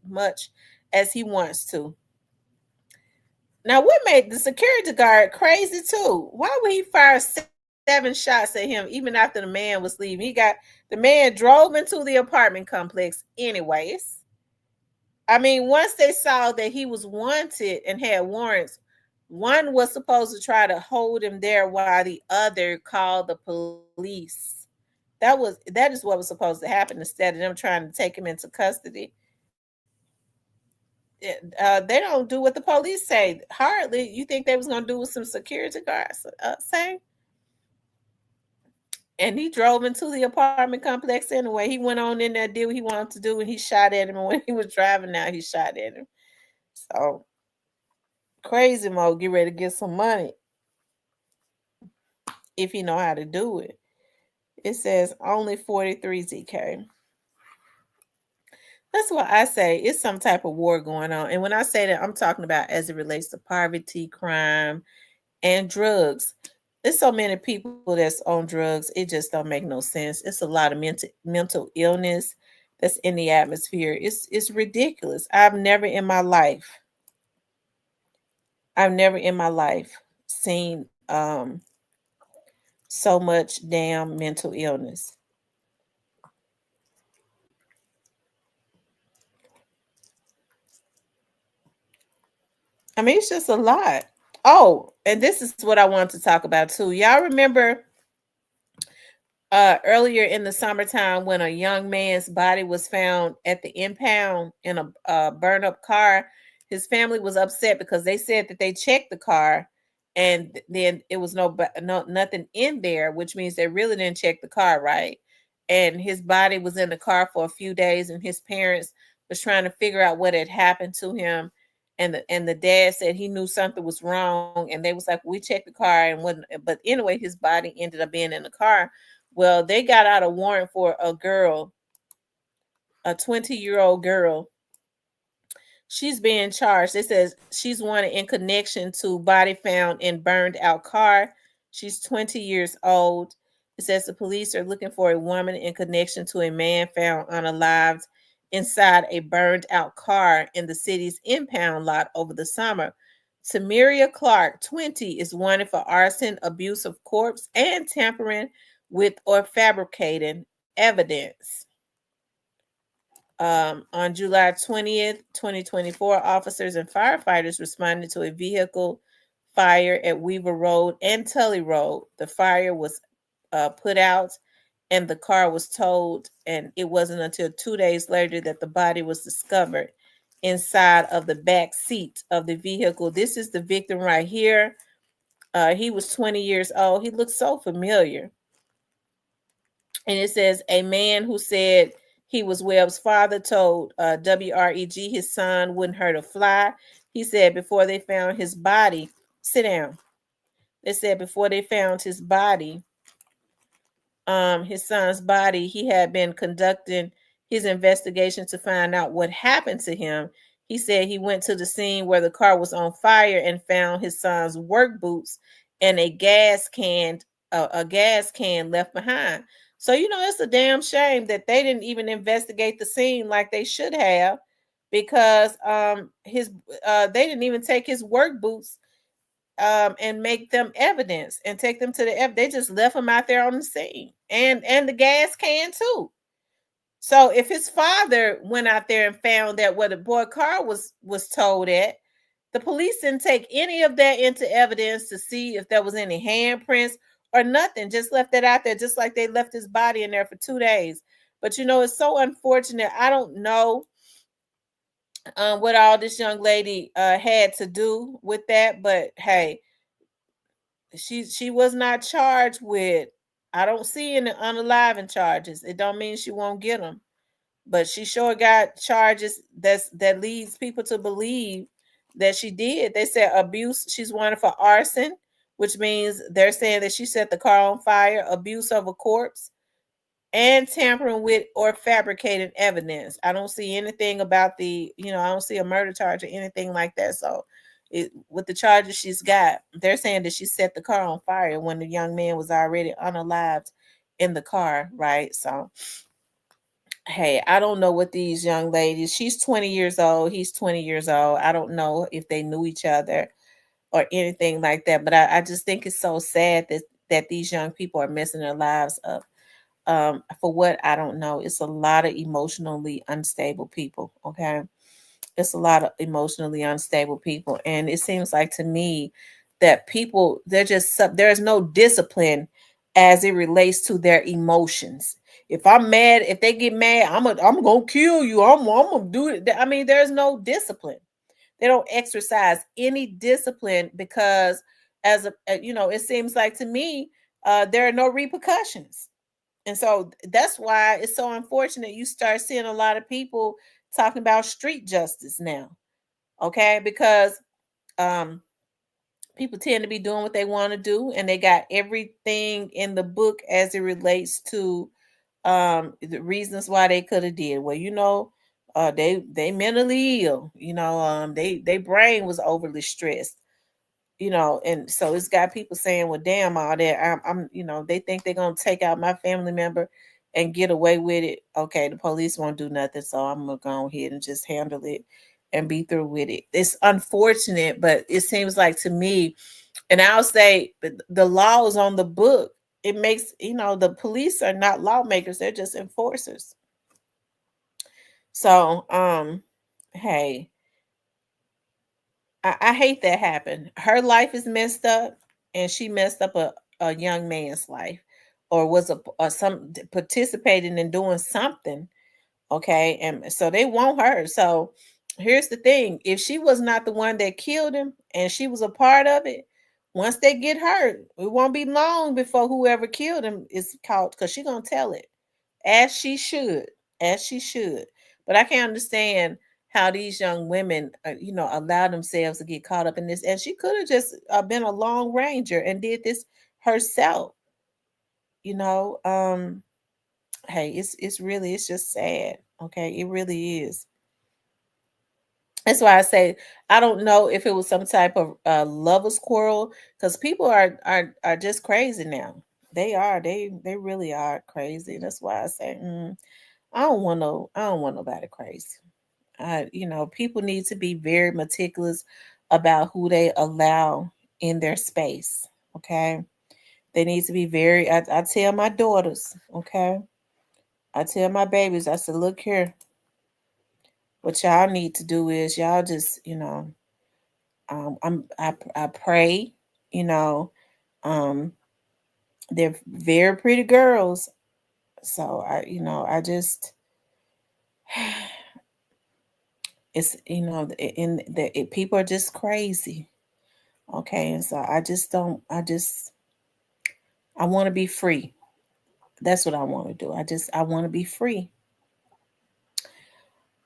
much as he wants to. Now, what made the security guard crazy too? Why would he fire 7 shots at him even after the man was leaving? The man drove into the apartment complex anyways. I mean, once they saw that he was wanted and had warrants, one was supposed to try to hold him there while the other called the police. That is what was supposed to happen instead of them trying to take him into custody. They don't do what the police say. Hardly. You think they was going to do what some security guards say? And he drove into the apartment complex anyway. He went on in there, did what he wanted to do, and he shot at him. And when he was driving out, he shot at him. So, crazy Mo, get ready to get some money if he know how to do it. It says only 43 ZK. That's why I say it's some type of war going on. And when I say that, I'm talking about as it relates to poverty, crime, and drugs. There's so many people that's on drugs. It just don't make no sense. It's a lot of mental illness that's in the atmosphere. It's ridiculous. I've never in my life seen so much damn mental illness. I mean, it's just a lot. Oh, and this is what I want to talk about too. Y'all remember earlier in the summertime when a young man's body was found at the impound in a burned up car? His family was upset because they said that they checked the car and then it was nothing in there, which means they really didn't check the car right. And his body was in the car for a few days, and his parents was trying to figure out what had happened to him. And the dad said he knew something was wrong, and they was like, we checked the car and wouldn't. But anyway, his body ended up being in the car. Well, they got out a warrant for a girl, a 20-year-old girl. She's being charged. It says she's wanted in connection to body found in burned out car. She's 20 years old. It says the police are looking for a woman in connection to a man found unalived inside a burned out car in the city's impound lot over the summer. Tamara Clark, 20, is wanted for arson, abuse of corpse, and tampering with or fabricating evidence. On July 20th, 2024, officers and firefighters responded to a vehicle fire at Weaver Road and Tully Road. The fire was put out and the car was towed, and it wasn't until 2 days later that the body was discovered inside of the back seat of the vehicle. This is the victim right here. He was 20 years old. He looked so familiar. And it says a man who said he was Webb's father told WREG his son wouldn't hurt a fly. He said before they found his body, sit down. They said before they found his body, his son's body, he had been conducting his investigation to find out what happened to him. He said he went to the scene where the car was on fire and found his son's work boots and a gas can left behind. So, it's a damn shame that they didn't even investigate the scene like they should have, because they didn't even take his work boots and make them evidence and take them to the they just left them out there on the scene, and the gas can too. So if his father went out there and found that where the boy car was towed at, the police didn't take any of that into evidence to see if there was any handprints or nothing. Just left that out there, just like they left his body in there for 2 days. But it's so unfortunate. I don't know what all this young lady had to do with that, but hey, she was not charged with. I don't see any unaliving charges. It don't mean she won't get them, but she sure got charges that leads people to believe that she did. They said abuse. She's wanted for arson, which means they're saying that she set the car on fire, abuse of a corpse, and tampering with or fabricating evidence. I don't see anything about I don't see a murder charge or anything like that. So with the charges she's got, they're saying that she set the car on fire when the young man was already unalived in the car, right? So hey, I don't know what these young ladies, she's 20 years old, he's 20 years old. I don't know if they knew each other or anything like that, but I just think it's so sad that these young people are messing their lives up. For what, I don't know. It's a lot of emotionally unstable people. Okay. It's a lot of emotionally unstable people. And it seems like to me that people, there's no discipline as it relates to their emotions. If I'm mad, if they get mad, I'm gonna kill you. I'm gonna do it. I mean, there's no discipline. They don't exercise any discipline because it seems like to me, there are no repercussions. And so that's why it's so unfortunate you start seeing a lot of people talking about street justice now. Okay? Because people tend to be doing what they want to do, and they got everything in the book as it relates to the reasons why they could have did. Well, they mentally ill, they brain was overly stressed. And so it's got people saying, well, damn, all that. They think they're going to take out my family member and get away with it. Okay, the police won't do nothing. So I'm going to go ahead and just handle it and be through with it. It's unfortunate, but it seems like to me, and I'll say the law is on the book. It makes, the police are not lawmakers. They're just enforcers. So, hey, I hate that happened. Her life is messed up, and she messed up a young man's life, or was some participating in doing something. Okay, and so they want her. So here's the thing: if she was not the one that killed him, and she was a part of it, once they get hurt, it won't be long before whoever killed him is caught, because she's gonna tell it, as she should, as she should. But I can't understand how these young women, allow themselves to get caught up in this. And she could have just been a long ranger and did this herself. You know, hey, it's just sad. Okay, it really is. That's why I say I don't know if it was some type of lovers quarrel, because people are just crazy now. They are. They really are crazy. That's why I say I don't want nobody crazy. People need to be very meticulous about who they allow in their space. Okay. They need to be very, I tell my daughters, okay. I tell my babies, I said, look here, what y'all need to do is y'all just, I pray, you know, um, they're very pretty girls. So I just, it's, people are just crazy. Okay. And so I want to be free. That's what I want to do. I want to be free.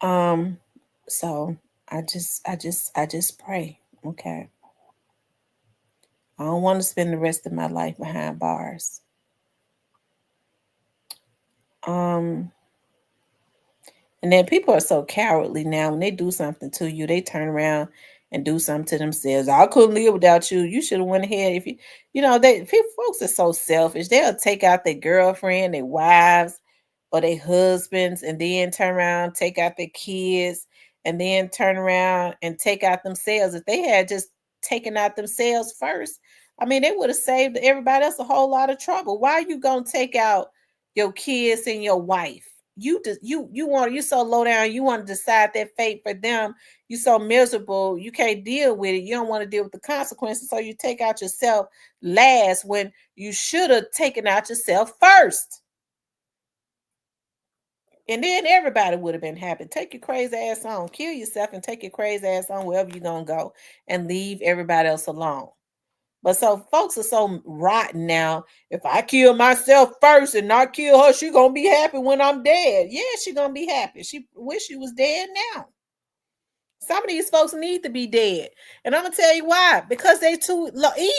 Um, so I just pray. Okay. I don't want to spend the rest of my life behind bars. Um, and then people are so cowardly now. When they do something to you, they turn around and do something to themselves. I couldn't live without you. You should have went ahead. If folks are so selfish. They'll take out their girlfriend, their wives, or their husbands, and then turn around, take out their kids, and then turn around and take out themselves. If they had just taken out themselves first, I mean, they would have saved everybody else a whole lot of trouble. Why are you gonna take out your kids and your wife? You so low down, you want to decide that fate for them. You so miserable, you can't deal with it. You don't want to deal with the consequences, so you take out yourself last when you should have taken out yourself first. And then everybody would have been happy. Take your crazy ass on, kill yourself, and take your crazy ass on wherever you're gonna go, and leave everybody else alone. But so folks are so rotten now. If I kill myself first and not kill her, she gonna be happy when I'm dead. Yeah, she gonna be happy. She wish she was dead now. Some of these folks need to be dead. And I'm gonna tell you why. Because they too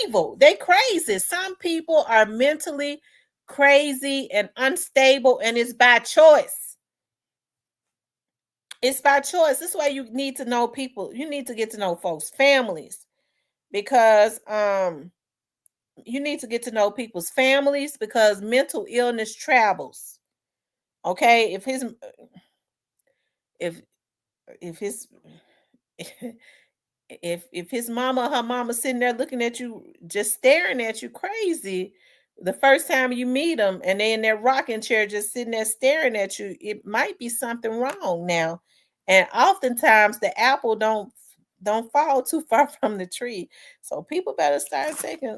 evil. They crazy. Some people are mentally crazy and unstable, and it's by choice. It's by choice. This is why you need to know people. You need to get to know folks' families, because you need to get to know people's families, because mental illness travels. Okay, if his if his mama or her mama sitting there looking at you, just staring at you crazy, the first time you meet them, and they in their rocking chair just sitting there staring at you, it might be something wrong now. And oftentimes the apple don't fall too far from the tree. So people better start taking,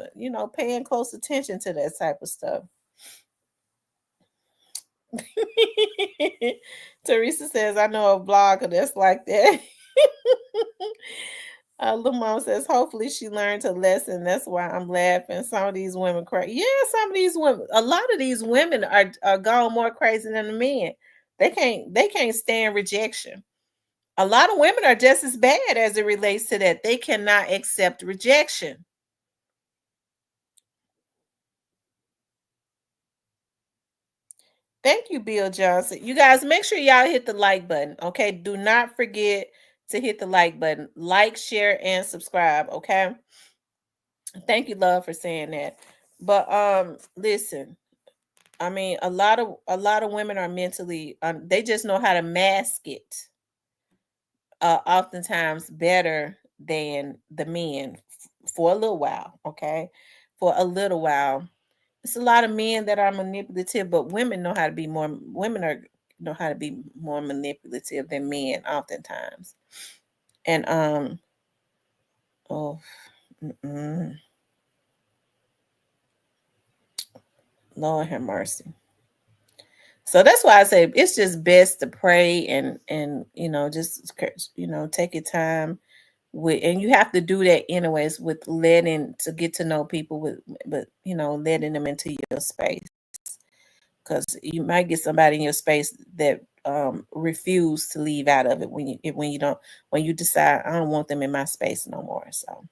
paying close attention to that type of stuff. Teresa says, I know a blogger that's like that. Little mom says, hopefully she learned a lesson. That's why I'm laughing. Some of these women crazy. Yeah, some of these women, a lot of these women are gone more crazy than the men. They can't stand rejection. A lot of women are just as bad as it relates to that. They cannot accept rejection. Thank you, Bill Johnson. You guys, make sure y'all hit the like button. Okay. Do not forget to hit the like button. Like, share, and subscribe. Okay. Thank you, love, for saying that. But listen, I mean, a lot of women are mentally they just know how to mask it oftentimes better than the men for a little while, okay? For a little while. It's a lot of men that are manipulative, but women are know how to be more manipulative than men oftentimes. And oh, mm-mm. Lord have mercy. So that's why I say it's just best to pray and just take your time with, and you have to do that anyways, with letting to get to know people with, but letting them into your space, because you might get somebody in your space that refuse to leave out of it when you decide I don't want them in my space no more. So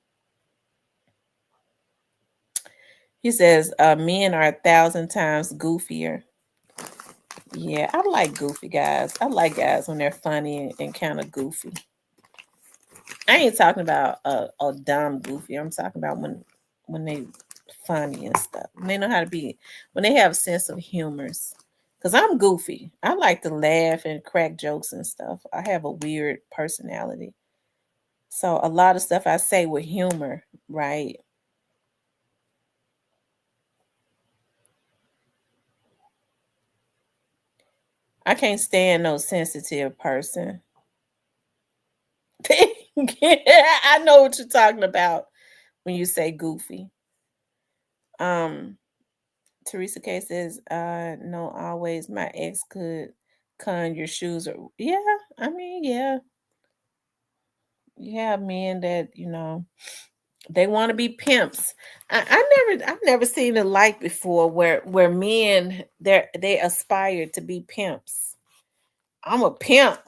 he says men are 1,000 times goofier. Yeah, I like goofy guys. I like guys when they're funny and kind of goofy. I ain't talking about a dumb goofy. I'm talking about when they funny and stuff. When they know how to be, when they have a sense of humors. Cause I'm goofy. I like to laugh and crack jokes and stuff. I have a weird personality. So a lot of stuff I say with humor, right? I can't stand no sensitive person. I know what you're talking about when you say goofy. Um, Teresa K says, no, always my ex could con your shoes or yeah, I mean, yeah. You have men that, they want to be pimps. I've never seen a like before where men they aspire to be pimps. I'm a pimp.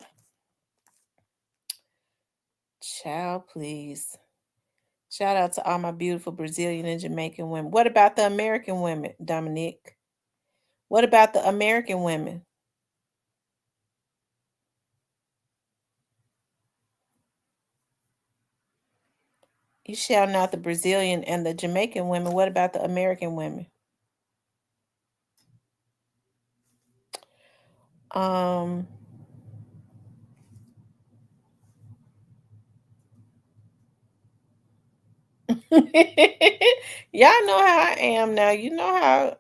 Child, please. Shout out to all my beautiful Brazilian and Jamaican women. What about the American women, Dominique? What about the American women? You shouting out the Brazilian and the Jamaican women. What about the American women? Um, y'all know how I am now. You know how.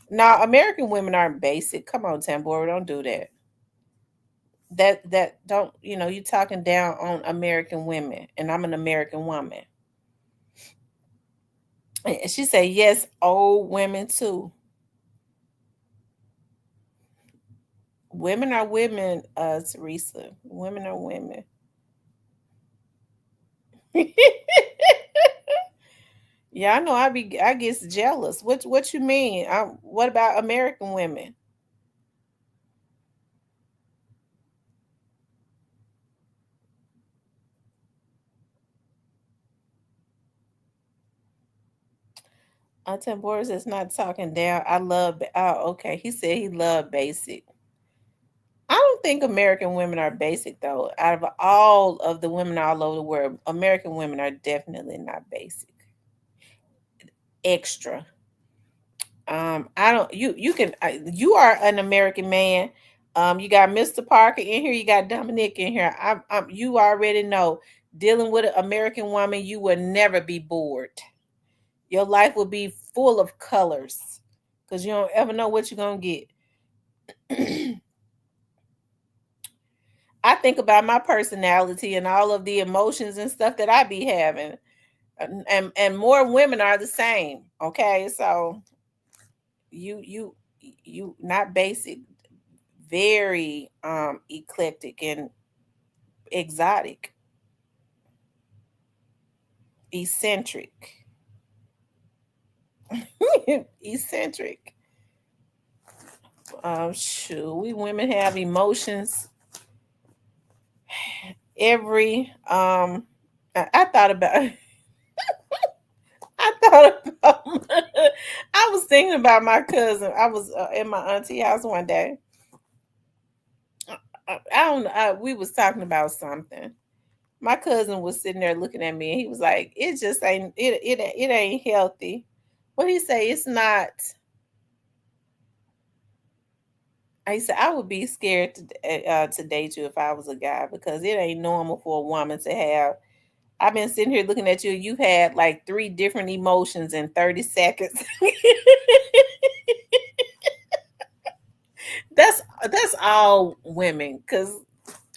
Now American women aren't basic. Come on, Tambora, don't do that. That don't you talking down on American women, and I'm an American woman. And she said yes, old women too. Women are women, Teresa. Women are women. Yeah, I know. I get jealous. What you mean? What about American women? Tim Boris is not talking down. I love. Oh, okay. He said he loved basic. I don't think American women are basic though. Out of all of the women all over the world, American women are definitely not basic. Extra. I don't. You can. You are an American man. You got Mr. Parker in here. You got Dominic in here. You already know. Dealing with an American woman, you will never be bored. Your life will be full of colors because you don't ever know what you're gonna get. I think about my personality and all of the emotions and stuff that I be having, and more women are the same. Okay, so you not basic, very eclectic and exotic, eccentric, eccentric. Shoot, we women have emotions. Every I thought about I thought about I was thinking about my cousin. I was at my auntie house one day. I don't know. We was talking about something. My cousin was sitting there looking at me and he was like, it just ain't it ain't healthy. What he say? It's not. I said I would be scared to date you if I was a guy because it ain't normal for a woman to have. I've been sitting here looking at you. You've had like 3 different emotions in 30 seconds. that's all women because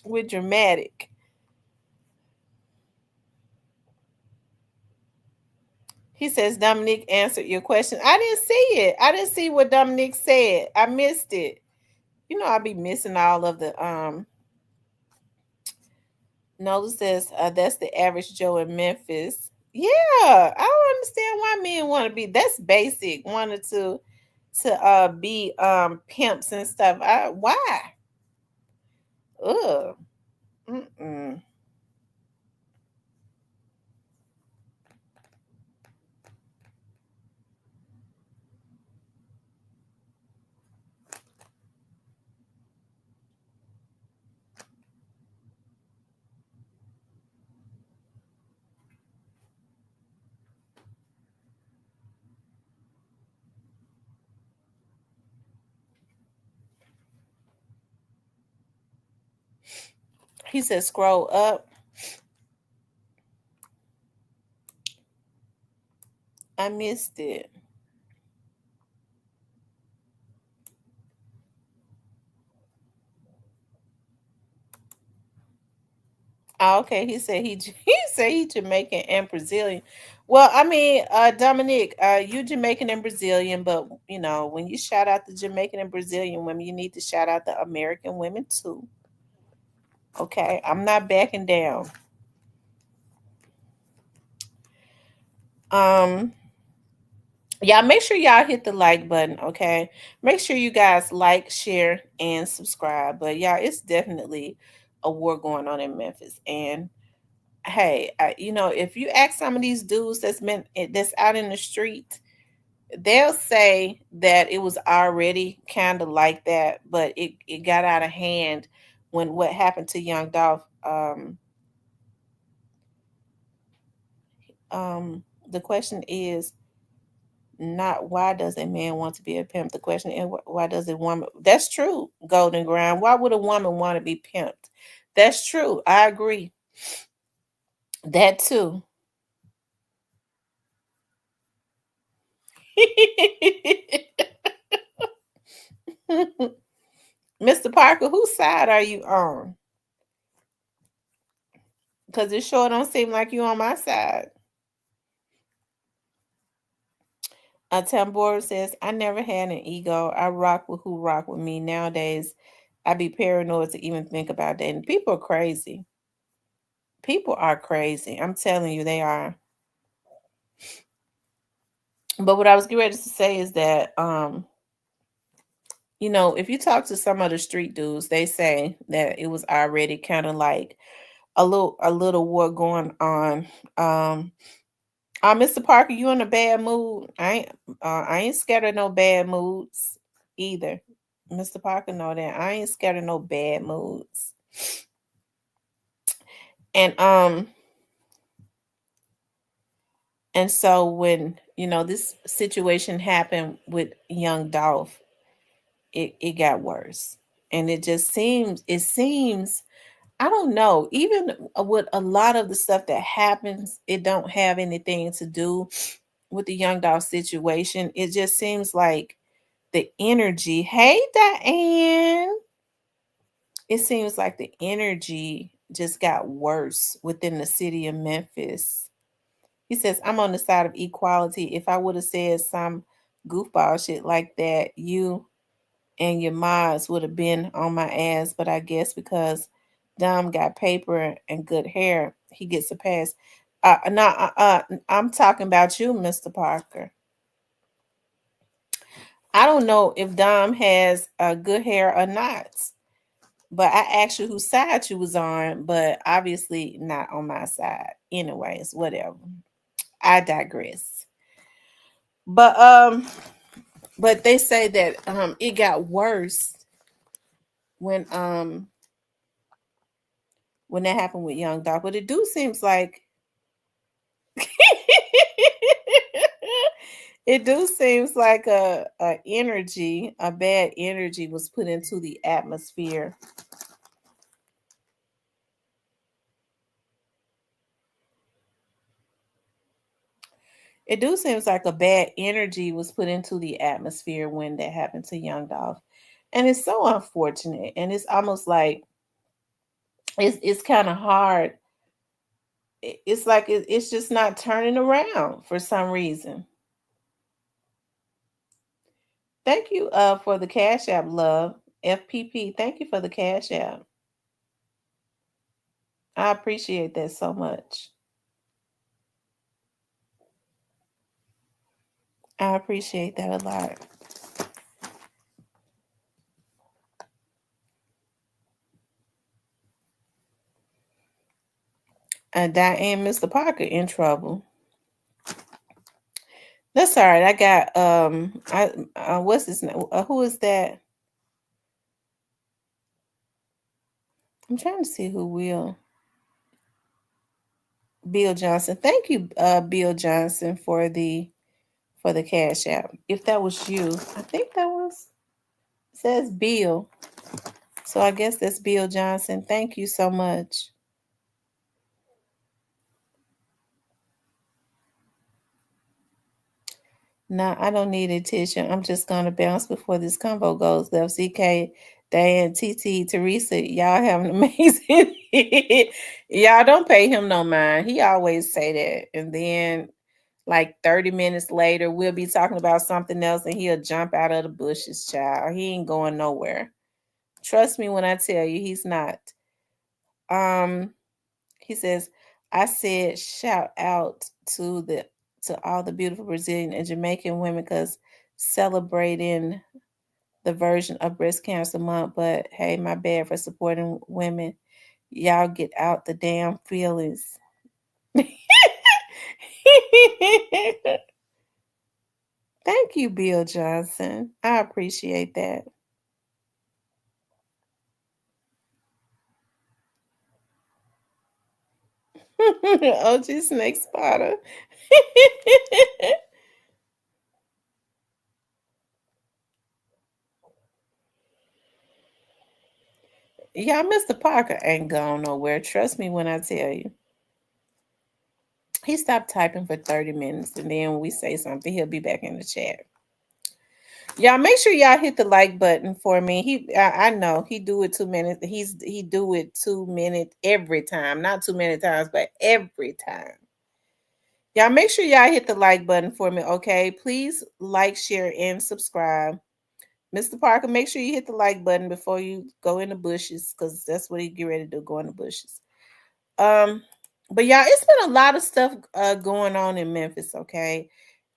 we're dramatic. He says Dominique answered your question. I didn't see it. I didn't see what Dominique said. I missed it. You know, I be missing all of the Nola says that's the average Joe in Memphis. Yeah, I don't understand why men want to be. That's basic. Wanted to be pimps and stuff. Why? Ugh. Mm-mm. He says scroll up. I missed it. Oh, okay, he said he said he Jamaican and Brazilian. Well, I mean, Dominic, you Jamaican and Brazilian, but you know, when you shout out the Jamaican and Brazilian women, you need to shout out the American women too. Okay, I'm not backing down. Um, yeah, make sure y'all hit the like button, okay? Make sure you guys like, share, and subscribe. But yeah, it's definitely a war going on in Memphis, and hey, you know, if you ask some of these dudes that's out in the street, they'll say that it was already kind of like that, but it got out of hand when what happened to young Dolph. The question is not why does a man want to be a pimp. The question is why does a woman? That's true, Golden Ground. Why would a woman want to be pimped? That's true. I agree. That too. Mr. Parker, whose side are you on? Because it sure don't seem like you on my side. Tambora says, I never had an ego. I rock with who rock with me. Nowadays, I be paranoid to even think about that. And people are crazy. People are crazy. I'm telling you, they are. But what I was getting ready to say is that, you know, if you talk to some of the street dudes, they say that it was already kind of like a little war going on. Mr. Parker, you in a bad mood? I ain't scared of no bad moods either. Mr. Parker know that. I ain't scared of no bad moods. And and so when, you know, this situation happened with young Dolph, it got worse. And it seems I don't know, even with a lot of the stuff that happens, it don't have anything to do with the young Dolph situation. It just seems like the energy. Hey, Diane. It seems like the energy just got worse within the city of Memphis. He says, I'm on the side of equality. If I would have said some goofball shit like that, you and your mods would have been on my ass. But I guess because Dom got paper and good hair, he gets a pass. No, I'm talking about you, Mr. Parker. I don't know if Dom has good hair or not. But I asked you whose side you was on, but obviously not on my side. Anyways, whatever. I digress. But they say that it got worse when when that happened with Young Doc. But it do seems like it do seems like a energy, a bad energy was put into the atmosphere. It do seems like a bad energy was put into the atmosphere when that happened to Young Dolph. And it's so unfortunate. And it's almost like it's kind of hard. It's like it's just not turning around for some reason. Thank you for the Cash App, love. FPP, thank you for the Cash App. I appreciate that so much. I appreciate that a lot. Diane, Mr. Parker in trouble. That's all right. I got what's his name? Who is that? I'm trying to see who will. Bill Johnson. Thank you, Bill Johnson, for the Cash App. If that was you, I think that was it says Bill. So I guess that's Bill Johnson. Thank you so much. No, I don't need attention. I'm just gonna bounce before this convo goes left. CK, Diane, TT, Teresa, y'all have an amazing. Y'all don't pay him no mind. He always say that, and then like 30 minutes later, we'll be talking about something else, and he'll jump out of the bushes. Child, he ain't going nowhere. Trust me when I tell you, he's not. Um, he says, I said shout out to all the beautiful Brazilian and Jamaican women because celebrating the version of breast cancer month. But hey, my bad for supporting women. Y'all get out the damn feelings. Thank you, Bill Johnson. I appreciate that. OG Snake Spotter. Y'all, Mr. Parker ain't gone nowhere. Trust me when I tell you. He stopped typing for 30 minutes, and then when we say something, he'll be back in the chat. Y'all make sure y'all hit the like button for me. I know he do it 2 minutes. He do it 2 minutes every time. Not too many times, but every time. Y'all make sure y'all hit the like button for me, okay? Please like, share, and subscribe. Mr. Parker, make sure you hit the like button before you go in the bushes, because that's what he get ready to do, go in the bushes. But y'all, it's been a lot of stuff going on in Memphis, okay?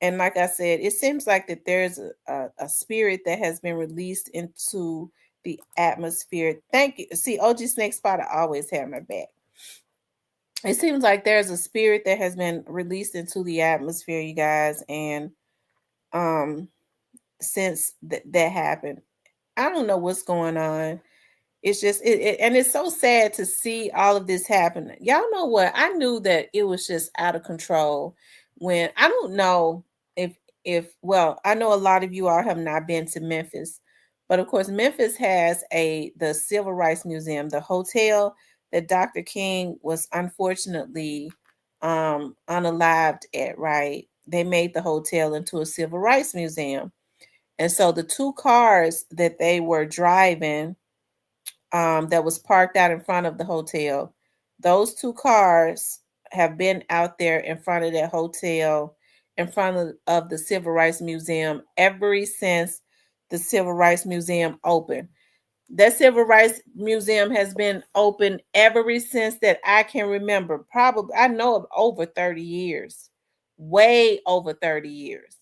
And like I said, it seems like that there's a spirit that has been released into the atmosphere. Thank you. See, OG Snake Spotter always have my back. It seems like there's a spirit that has been released into the atmosphere, you guys, and since that happened, I don't know what's going on. It's just and it's so sad to see all of this happen. Y'all know what? I knew that it was just out of control when I don't know if well, I know a lot of you all have not been to Memphis, but of course Memphis has the Civil Rights Museum, the hotel that Dr. King was unfortunately unalived at, right? They made the hotel into a civil rights museum. And so the two cars that they were driving that was parked out in front of the hotel. Those two cars have been out there in front of that hotel, in front of the Civil Rights Museum ever since the Civil Rights Museum opened. That Civil Rights Museum has been open ever since that I can remember. Probably, I know of over 30 years, way over 30 years.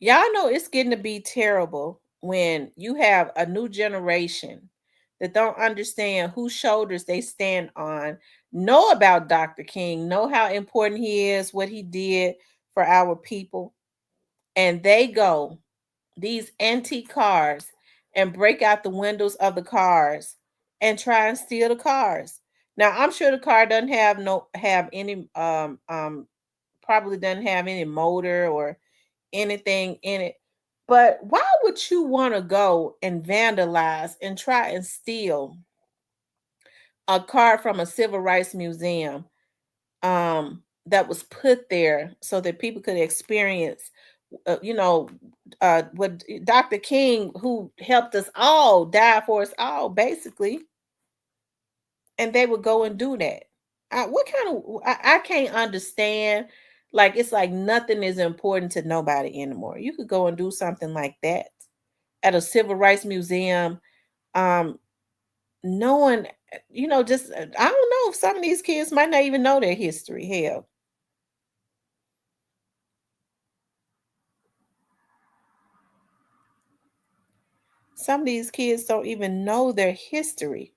Y'all know it's getting to be terrible when you have a new generation that don't understand whose shoulders they stand on, know about Dr. King, know how important he is, what he did for our people, and they go these antique cars and break out the windows of the cars and try and steal the cars. Now I'm sure the car doesn't have any probably doesn't have any motor or anything in it. But why would you want to go and vandalize and try and steal a car from a civil rights museum that was put there so that people could experience you know what Dr. King, who helped us all, died for us all basically, and they would go and do that. What kind of I can't understand. Like it's like nothing is important to nobody anymore. You could go and do something like that at a civil rights museum. Um, knowing, just I don't know if some of these kids might not even know their history. Hell, some of these kids don't even know their history.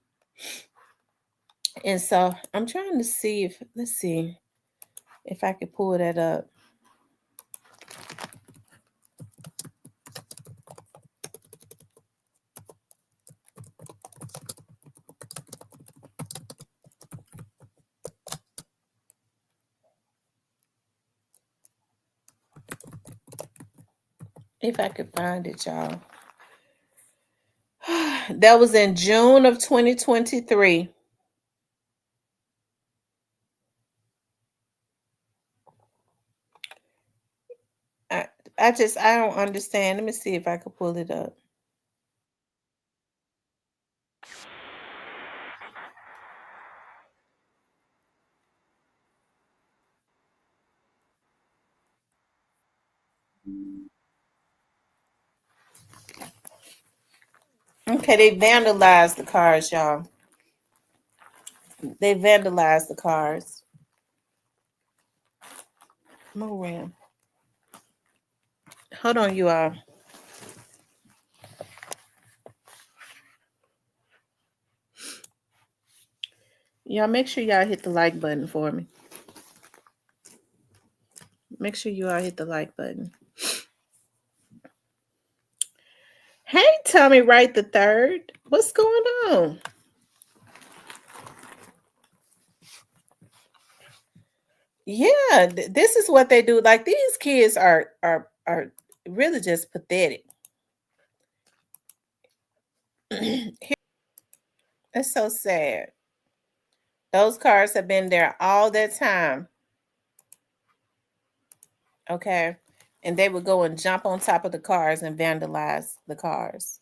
And so I'm trying to see if let's see if I could pull that up. If I could find it, y'all. That was in June of 2023. I, I don't understand. Let me see if I could pull it up. Okay, they vandalized the cars, y'all. They vandalized the cars. Moran. Hold on, you all. Y'all make sure y'all hit the like button for me. Make sure you all hit the like button. Hey, Tommy Wright the third. What's going on? Yeah, this is what they do. Like these kids are really just pathetic. It's so sad. Those cars have been there all that time. Okay. And they would go and jump on top of the cars and vandalize the cars.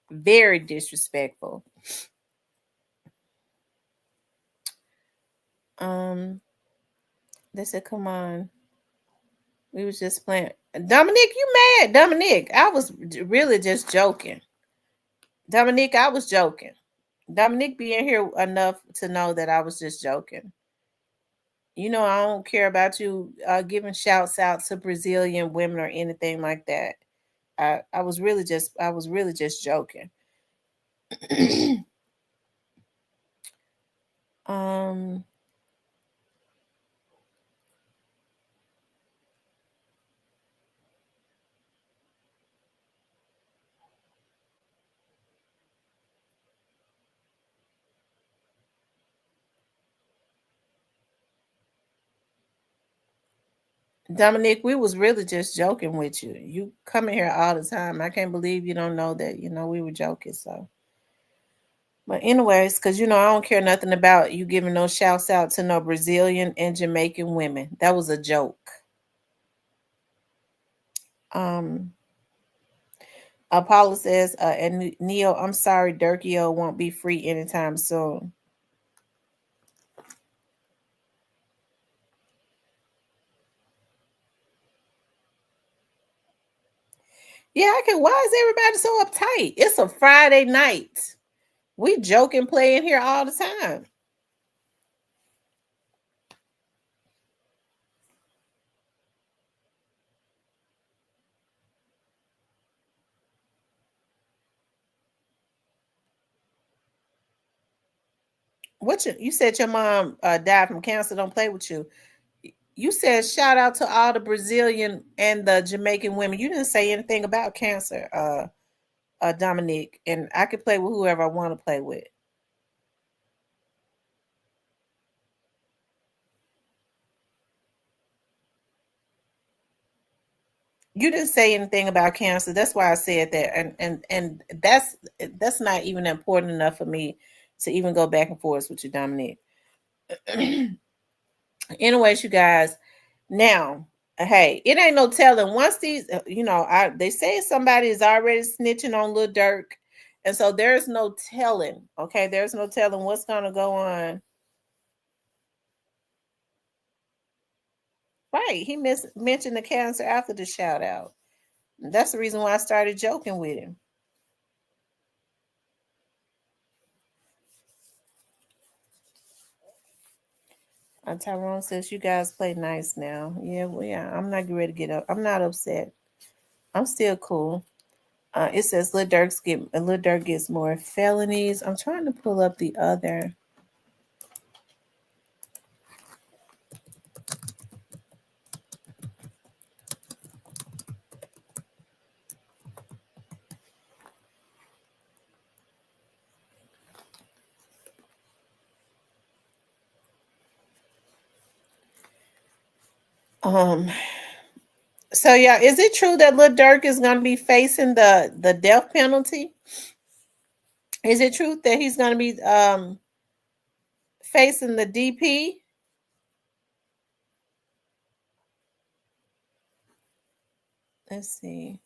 Very disrespectful. They said, come on. We was just playing. Dominique, you mad? Dominique, I was really just joking. Dominique, I was joking. Dominique being here enough to know that I was just joking. I don't care about you giving shouts out to Brazilian women or anything like that. I was really just joking. Dominique, we was really just joking with you. You come in here all the time. I can't believe you don't know that, we were joking. So, but anyways, because, I don't care nothing about you giving no shouts out to no Brazilian and Jamaican women. That was a joke. Apollo says, and Neil, I'm sorry, Durkio won't be free anytime soon. Yeah, why is everybody so uptight? It's a Friday night. We joke and play in here all the time. You said your mom died from cancer? Don't play with you. You said shout out to all the Brazilian and the Jamaican women. You didn't say anything about cancer, Dominique. And I could play with whoever I want to play with. You didn't say anything about cancer. That's why I said that, and that's not even important enough for me to even go back and forth with you, Dominique. Anyways, you guys, now, hey, it ain't no telling. Once these, they say somebody is already snitching on Lil Durk, and so there's no telling. Okay, there's no telling what's gonna go on. Right, he mentioned the cancer after the shout out. That's the reason why I started joking with him. Tyrone says you guys play nice now. Yeah, well, yeah. I'm not ready to get up. I'm not upset. I'm still cool. It says Lil Durk gets more felonies. I'm trying to pull up the other. So yeah, is it true that Lil Durk is going to be facing the death penalty? Is it true that he's going to be facing the DP? Let's see.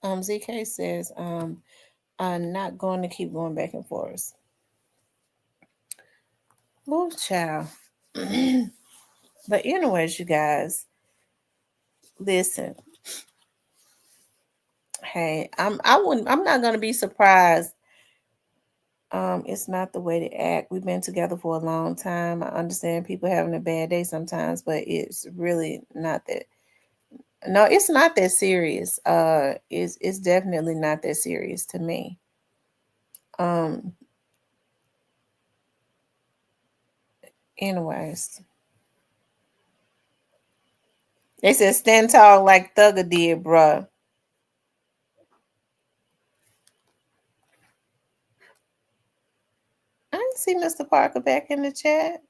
ZK says, I'm not going to keep going back and forth. Oh, child. But anyways, you guys, listen. Hey, I'm not gonna be surprised. It's not the way to act. We've been together for a long time. I understand people having a bad day sometimes, but it's really not that. No, it's not that serious. It's definitely not that serious to me. Anyways, they said stand tall like Thugger did, bruh. I didn't see Mr. Parker back in the chat.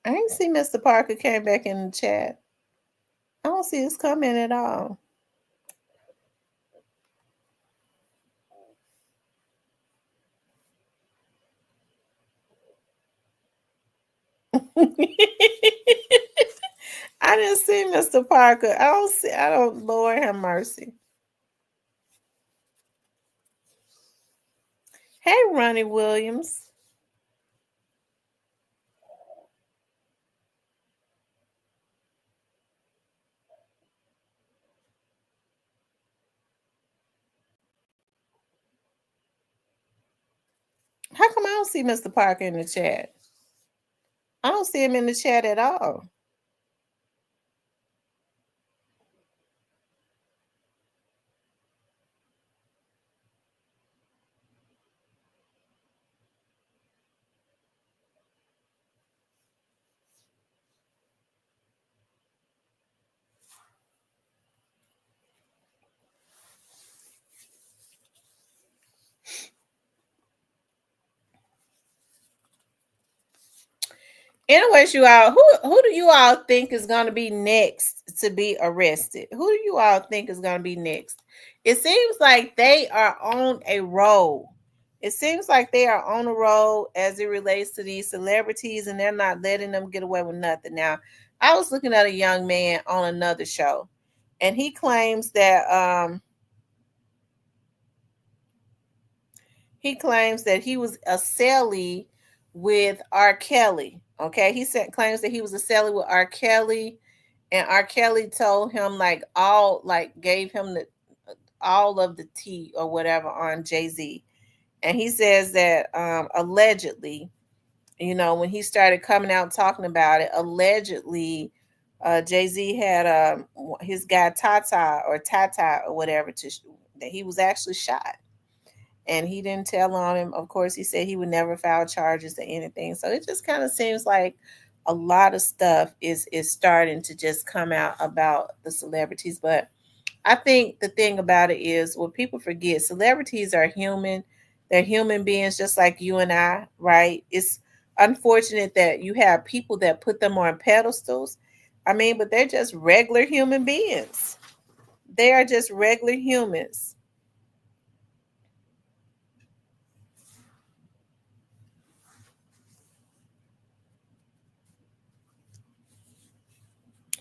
I didn't see Mr. Parker came back in the chat. I don't see his comment at all. I didn't see Mr. Parker. I don't, Lord have mercy. Hey, Ronnie Williams. How come I don't see Mr. Parker in the chat? I don't see him in the chat at all. Anyways, you all, who do you all think is going to be next to be arrested? Who do you all think is going to be next? It seems like they are on a roll. It seems like they are on a roll as it relates to these celebrities, and they're not letting them get away with nothing. Now, I was looking at a young man on another show, and he claims that he was a cellie with R. Kelly. Okay, he claims that he was a cellie with R. Kelly, and R. Kelly told him gave him the all of the tea or whatever on Jay-Z. And he says that allegedly, when he started coming out talking about it, allegedly Jay-Z had his guy Tata or whatever that he was actually shot. And he didn't tell on him. Of course, he said he would never file charges or anything. So it just kind of seems like a lot of stuff is starting to just come out about the celebrities. But I think the thing about it is what people forget, celebrities are human. They're human beings just like you and I, right? It's unfortunate that you have people that put them on pedestals. I mean, but they're just regular human beings. They are just regular humans.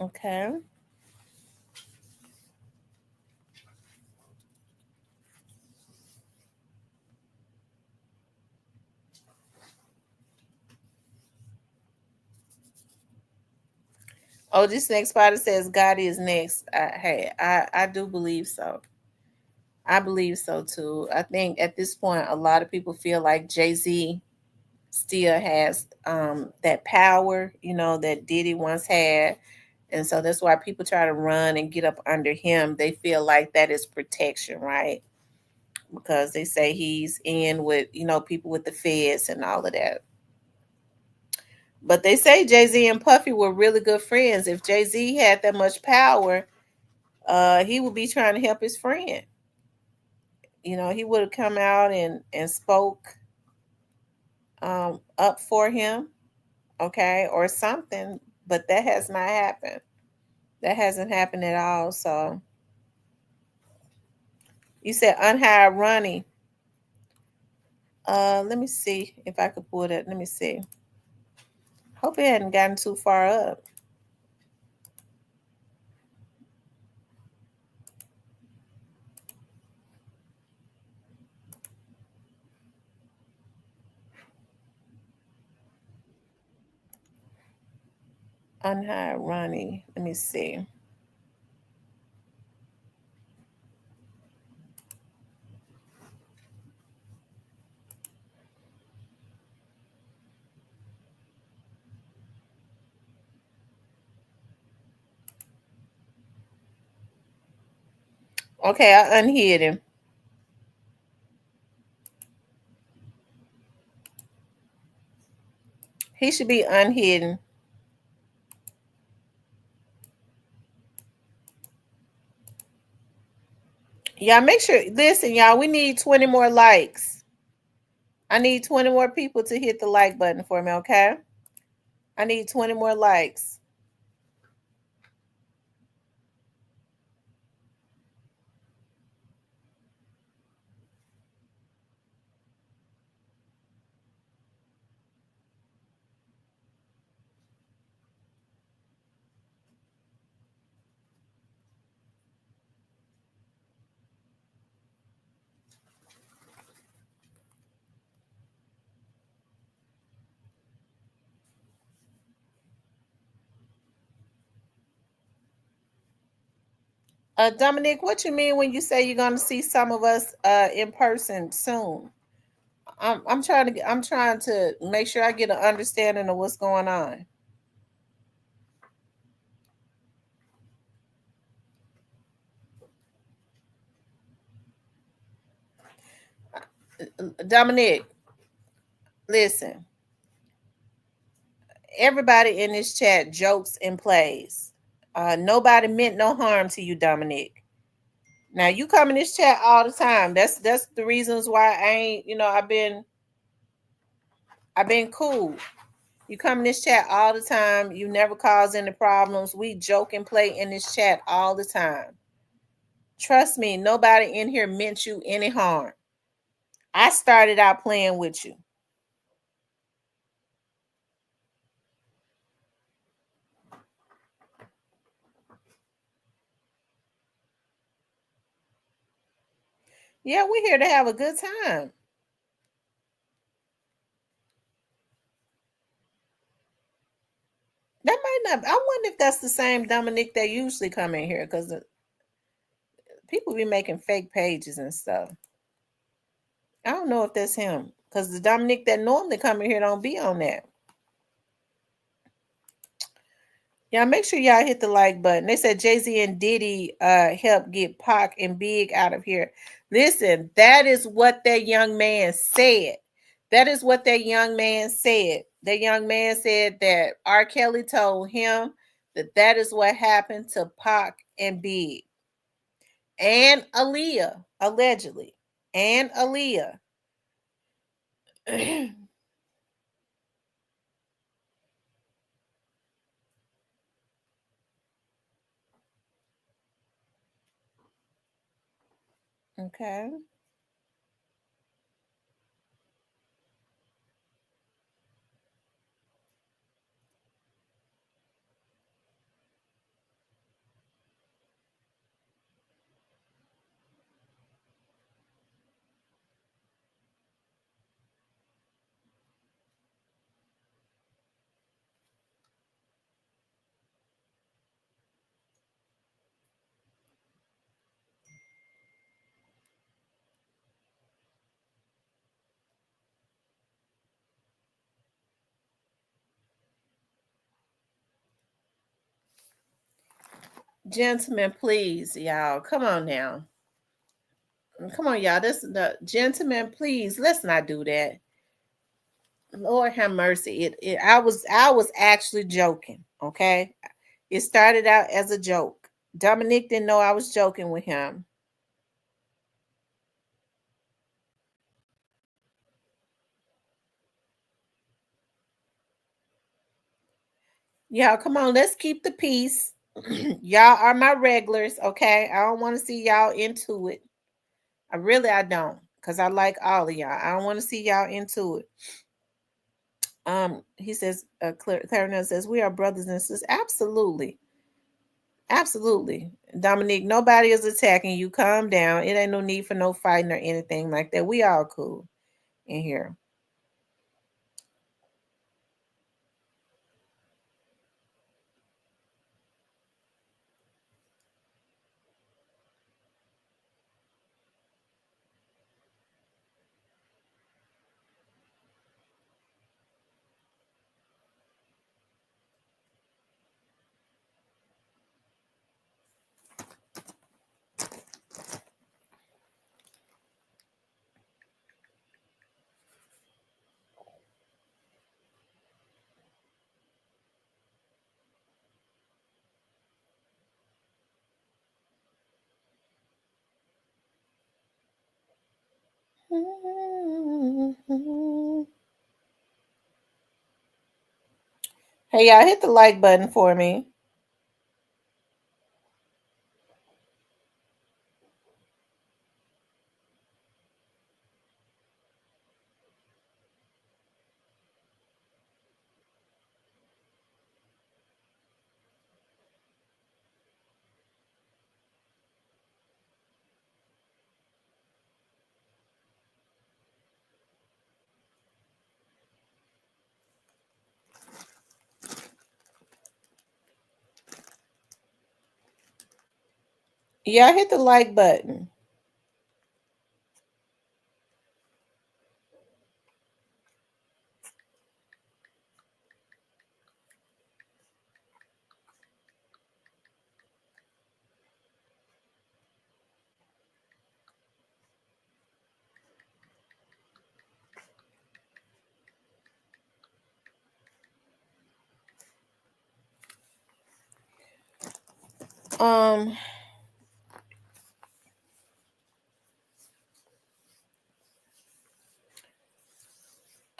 Okay. Oh, this next part says God is next. I do believe so. I believe so too. I think at this point, a lot of people feel like Jay-Z still has that power, that Diddy once had. And so that's why people try to run and get up under him. They feel like that is protection, right? Because they say he's in with, people with the feds and all of that. But they say Jay-Z and Puffy were really good friends. If Jay-Z had that much power, he would be trying to help his friend. He would have come out and spoke up for him, okay, or something. But that has not happened. That hasn't happened at all. So you said unhired Ronnie. Let me see if I could pull that. Let me see. Hope it hadn't gotten too far up. Unhired Ronnie. Let me see. Okay, I unhid him. He should be unhidden. Y'all make sure, listen, y'all, we need 20 more likes. I need 20 more people to hit the like button for me, okay? I need 20 more likes. Dominic, what you mean when you say you're gonna see some of us in person soon? I'm trying to make sure I get an understanding of what's going on. Dominic, listen. Everybody in this chat jokes and plays. Nobody meant no harm to you, Dominic. Now you come in this chat all the time. That's the reasons why I ain't, I've been cool. You come in this chat all the time. You never cause any problems. We joke and play in this chat all the time. Trust me, nobody in here meant you any harm. I started out playing with you. Yeah, we're here to have a good time. That might not. I wonder if that's the same Dominique that usually come in here because people be making fake pages and stuff. I don't know if that's him because the Dominique that normally come in here don't be on that. Yeah, make sure y'all hit the like button. They said Jay-Z and Diddy helped get Pac and Big out of here. Listen, that is what that young man said. That is what that young man said. That young man said that R. Kelly told him that that is what happened to Pac and Big. And Aaliyah, allegedly. And Aaliyah. Okay. Gentlemen, please, y'all. Come on now. Come on, y'all. This the gentlemen, please. Let's not do that. Lord have mercy. I was actually joking. Okay. It started out as a joke. Dominique didn't know I was joking with him. Y'all, come on, let's keep the peace. Y'all are my regulars, okay? I don't want to see y'all into it. I don't, because I like all of y'all. I don't want to see y'all into it. He says, Clarinette says, we are brothers and sisters. Absolutely. Absolutely. Dominique, nobody is attacking you. Calm down. It ain't no need for no fighting or anything like that. We all cool in here. Hey, y'all, hit the like button for me. Y'all hit the like button.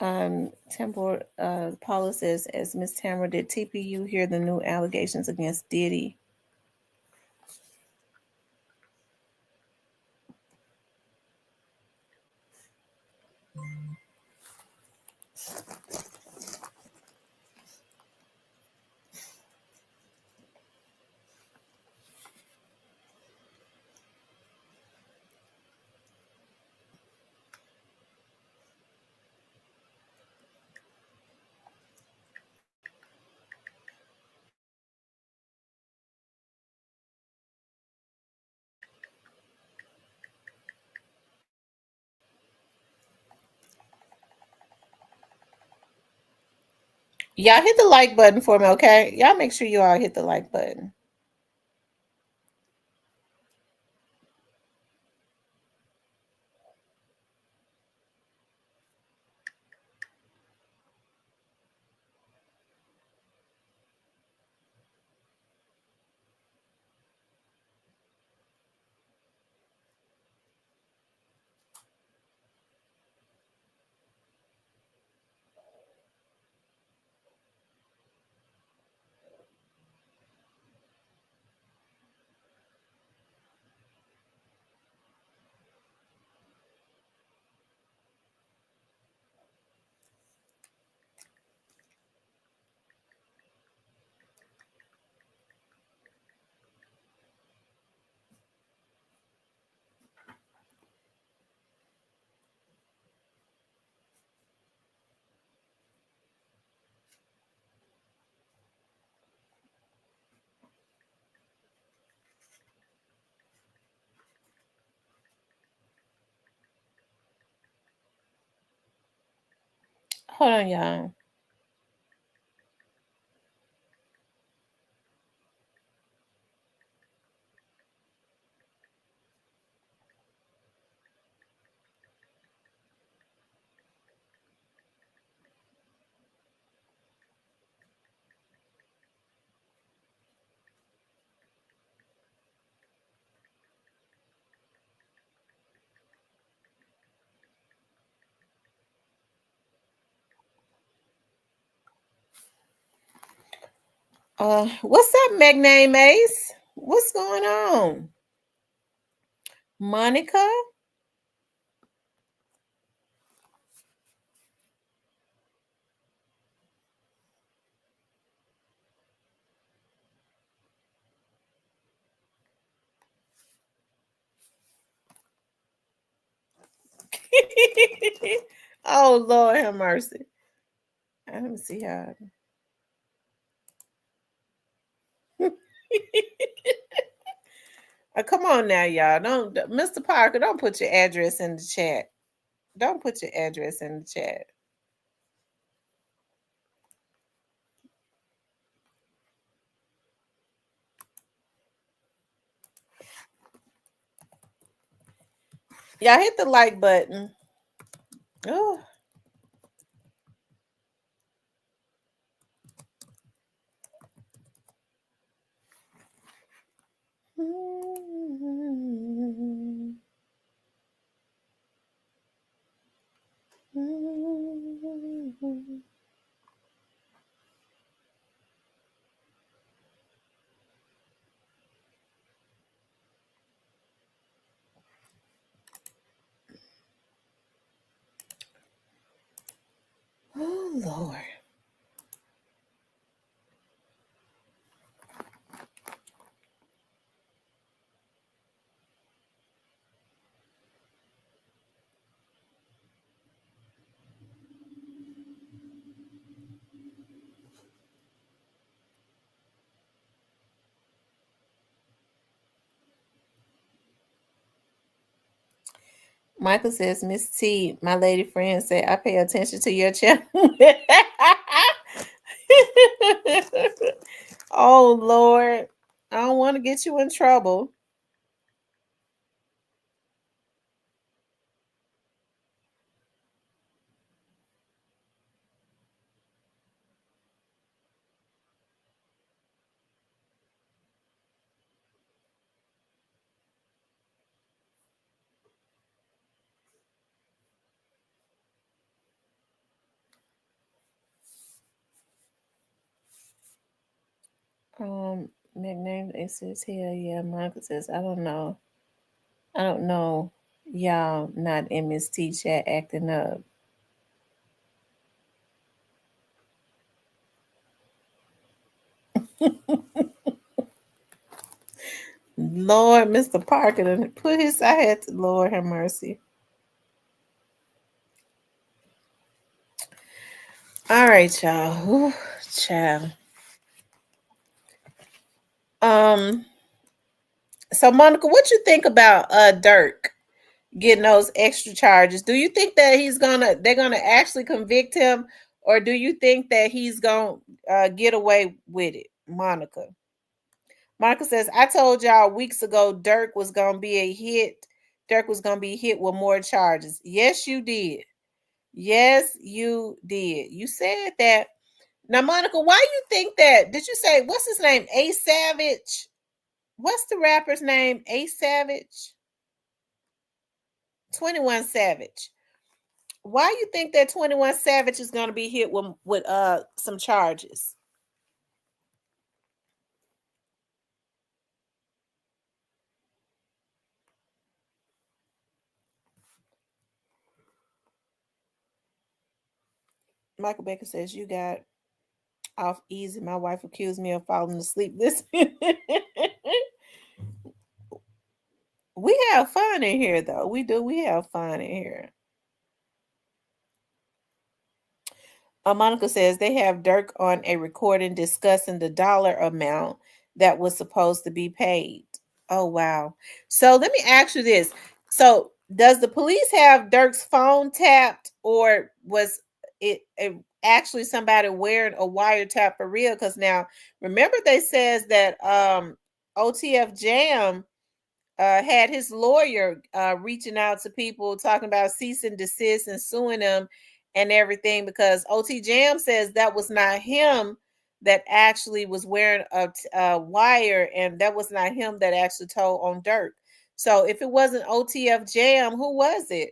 Um, Temple Paula says, as Miss Tamara, did TPU hear the new allegations against Diddy? Y'all hit the like button for me, okay? Y'all make sure you all hit the like button. Hold on, y'all. What's up, Magname Ace? What's going on? Monica? Oh, Lord have mercy. Let me see how. Come on now, y'all. Don't, Mr. Parker, don't put your address in the chat. Don't put your address in the chat. Y'all hit the like button. Oh. Oh, Lord. Michael says, Miss T, my lady friend said, I pay attention to your channel. Oh, Lord. I don't want to get you in trouble. Nickname, it says here, yeah, Michael says, I don't know. Y'all not in Miss T chat acting up. Lord, Mr. Parker done put his head to Lord have mercy. All right, y'all. Ooh, child. So Monica, what you think about Durk getting those extra charges? Do you think that they're gonna actually convict him, Or do you think that he's going to get away with it? Monica. Monica says, I told y'all weeks ago Durk was going to be a hit. Durk was going to be hit with more charges. Yes, you did. Yes, you did. You said that. Now, Monica, why you think that? Did you say, what's his name? A Savage? What's the rapper's name? A Savage? 21 Savage. Why you think that 21 Savage is going to be hit with some charges? Michael Baker says, you got off easy. My wife accused me of falling asleep. This we have fun in here, though. We do. We have fun in here. Monica says they have Durk on a recording discussing the dollar amount that was supposed to be paid. Oh, wow. So let me ask you this. So does the police have Durk's phone tapped, or was it actually somebody wearing a wiretap for real? Because now, remember they says that OTF Jam had his lawyer reaching out to people talking about cease and desist and suing them and everything, because OT Jam says that was not him that actually was wearing a wire, and that was not him that actually told on Durk. So if it wasn't OTF Jam, who was it?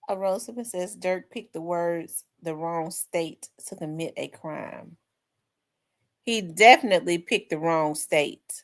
A Roseman says Dirk picked the wrong state to commit a crime. He definitely picked the wrong state.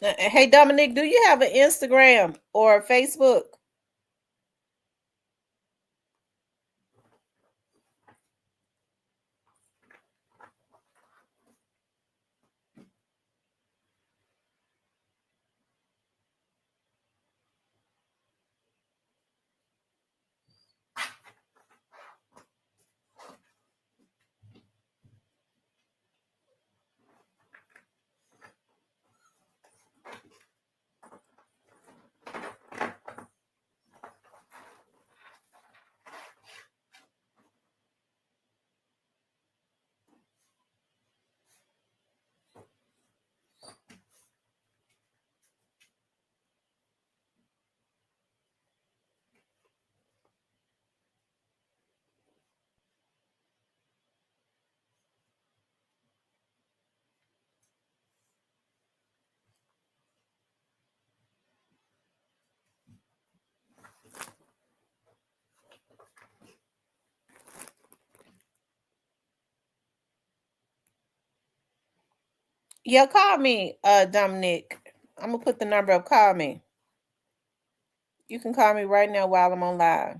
Hey, Dominique, do you have an Instagram or Facebook? Yeah, call me, Dominic. I'm gonna put the number up. Call me. You can call me right now while I'm on live.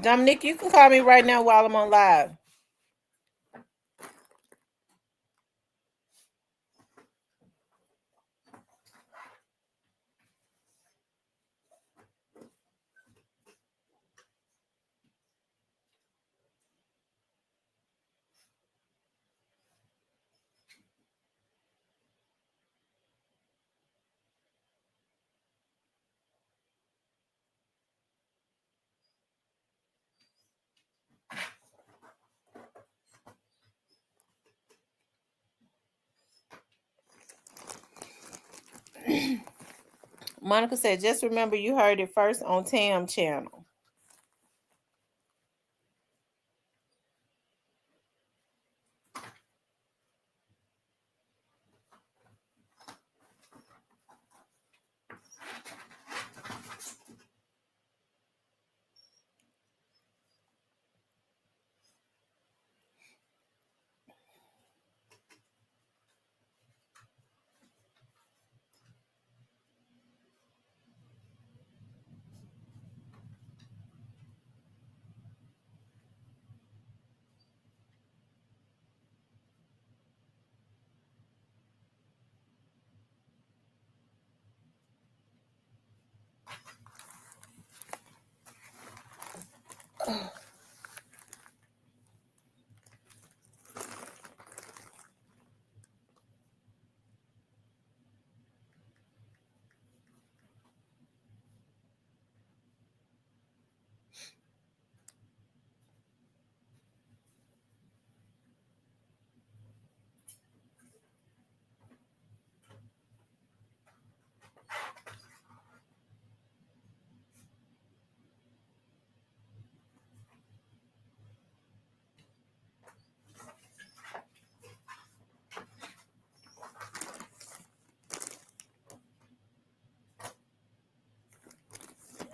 Dominic, you can call me right now while I'm on live. Monica said, just remember you heard it first on Tam channel.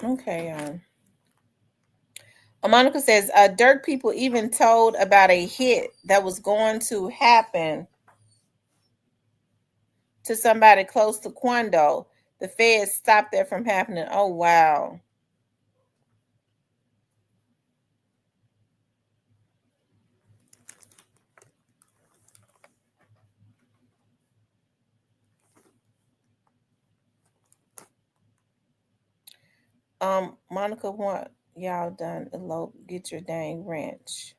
Okay, Monica says, Dirk people even told about a hit that was going to happen to somebody close to Quando. The feds stopped that from happening. Oh, wow. Monica want y'all done elope, get your dang wrench.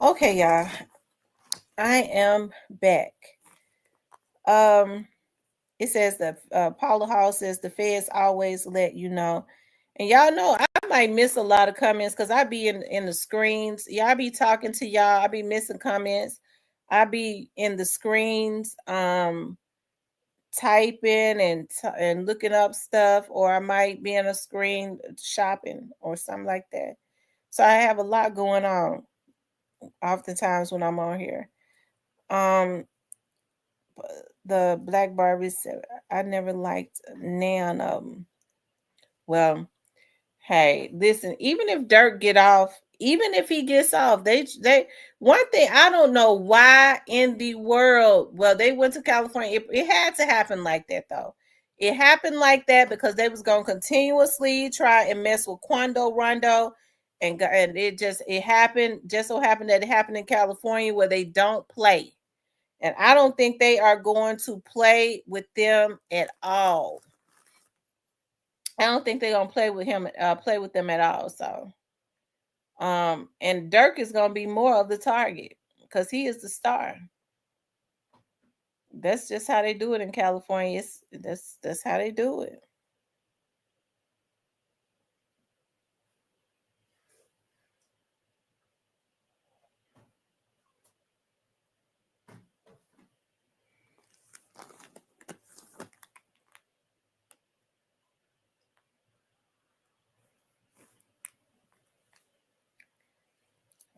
Okay, y'all. I am back. Um, it says that Paula Hall says the feds always let you know. And y'all know I might miss a lot of comments because I be in the screens. Y'all be talking to y'all. I be missing comments. I be in the screens, typing and looking up stuff, or I might be in a screen shopping or something like that. So I have a lot going on oftentimes when I'm on here. Um, the Black Barbie said I never liked none of them. Well, hey, listen, even if Dirk get off, even if he gets off, they one thing I don't know why in the world. Well, they went to California. It had to happen like that though. It happened like that because they was gonna continuously try and mess with Quando Rondo, and it happened. Just so happened that it happened in California where they don't play, and I don't think they are going to play with them at all. I don't think they're gonna play with them at all. So, and Dirk is gonna be more of the target because he is the star. That's just how they do it in California. That's how they do it.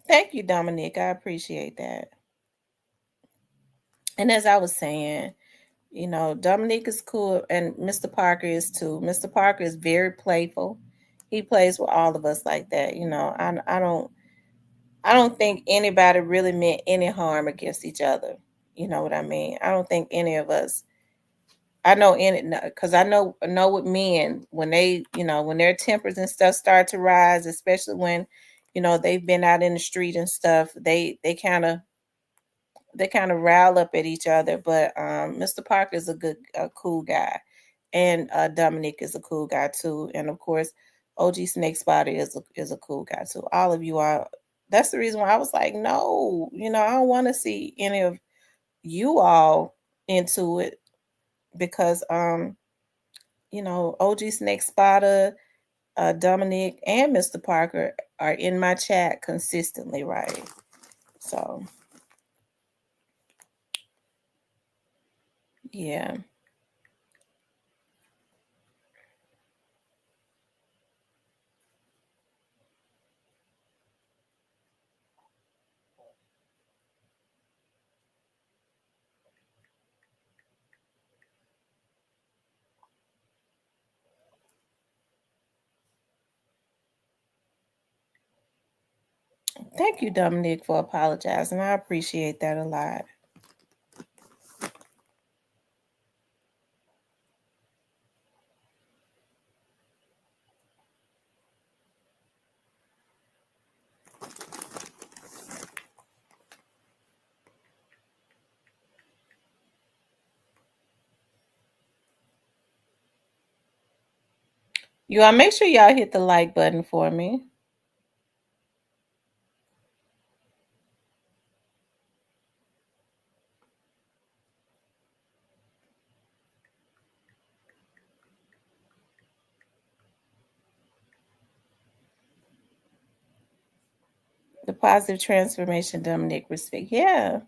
Thank you, Dominique. I appreciate that. And as I was saying, Dominique is cool, and Mr. Parker is too. Mr. Parker is very playful. He plays with all of us like that. I don't think anybody really meant any harm against each other. You know what I mean? I don't think any of us. I know in it because I know with men when when their tempers and stuff start to rise, especially when they've been out in the street and stuff. They kind of rile up at each other. But Mr. Parker is a cool guy, and Dominic is a cool guy too, and of course, OG Snake Spotter is a cool guy too. All of you are. That's the reason why I was like, no, I don't want to see any of you all into it because OG Snake Spotter, Dominic, and Mr. Parker are in my chat consistently, right? So yeah. Thank you, Dominic, for apologizing. I appreciate that a lot. You all make sure y'all hit the like button for me. The positive transformation, Dominic, respect. Yeah.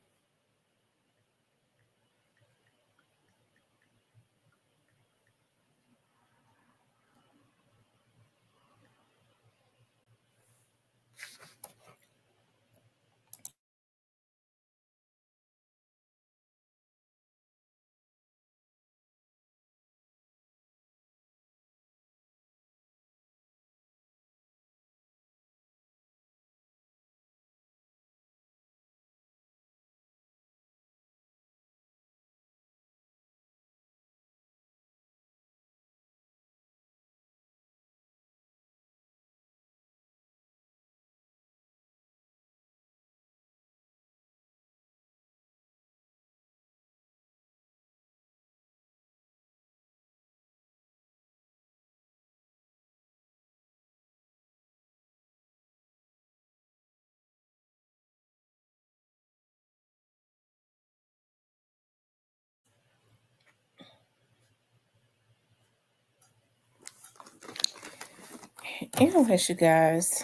Anyways, you guys,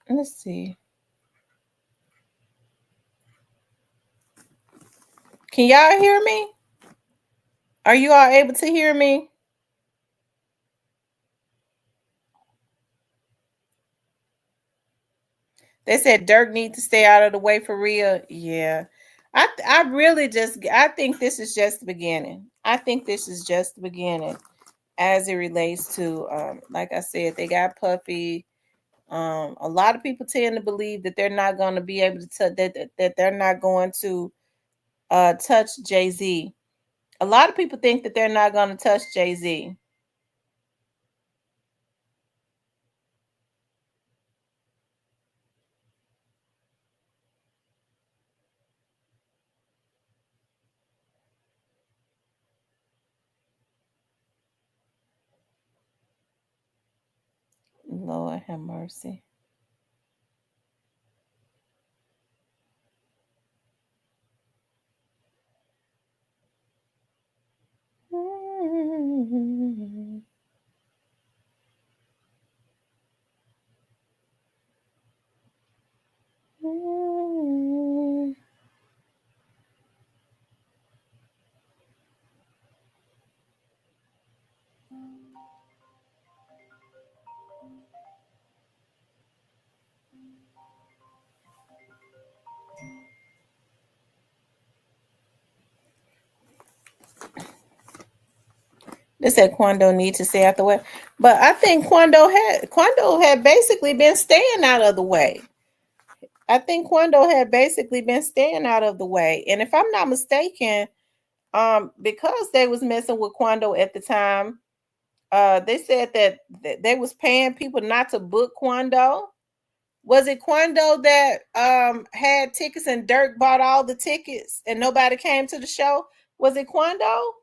let's see. Can y'all hear me? Are you all able to hear me? They said Durk needs to stay out of the way for real. Yeah. I really I think this is just the beginning. I think this is just the beginning as it relates to like I said, they got Puffy. A lot of people tend to believe that they're not going to be able to that they're not going to touch Jay-Z. A lot of people think that they're not going to touch Jay-Z. Lord have mercy. They said Quando needs to stay out the way, but I think Quando had basically been staying out of the way. I think Quando had basically been staying out of the way, and if I'm not mistaken, because they was messing with Quando at the time, they said that they was paying people not to book Quando. Was it Quando that had tickets and Durk bought all the tickets and nobody came to the show? Was it Quando?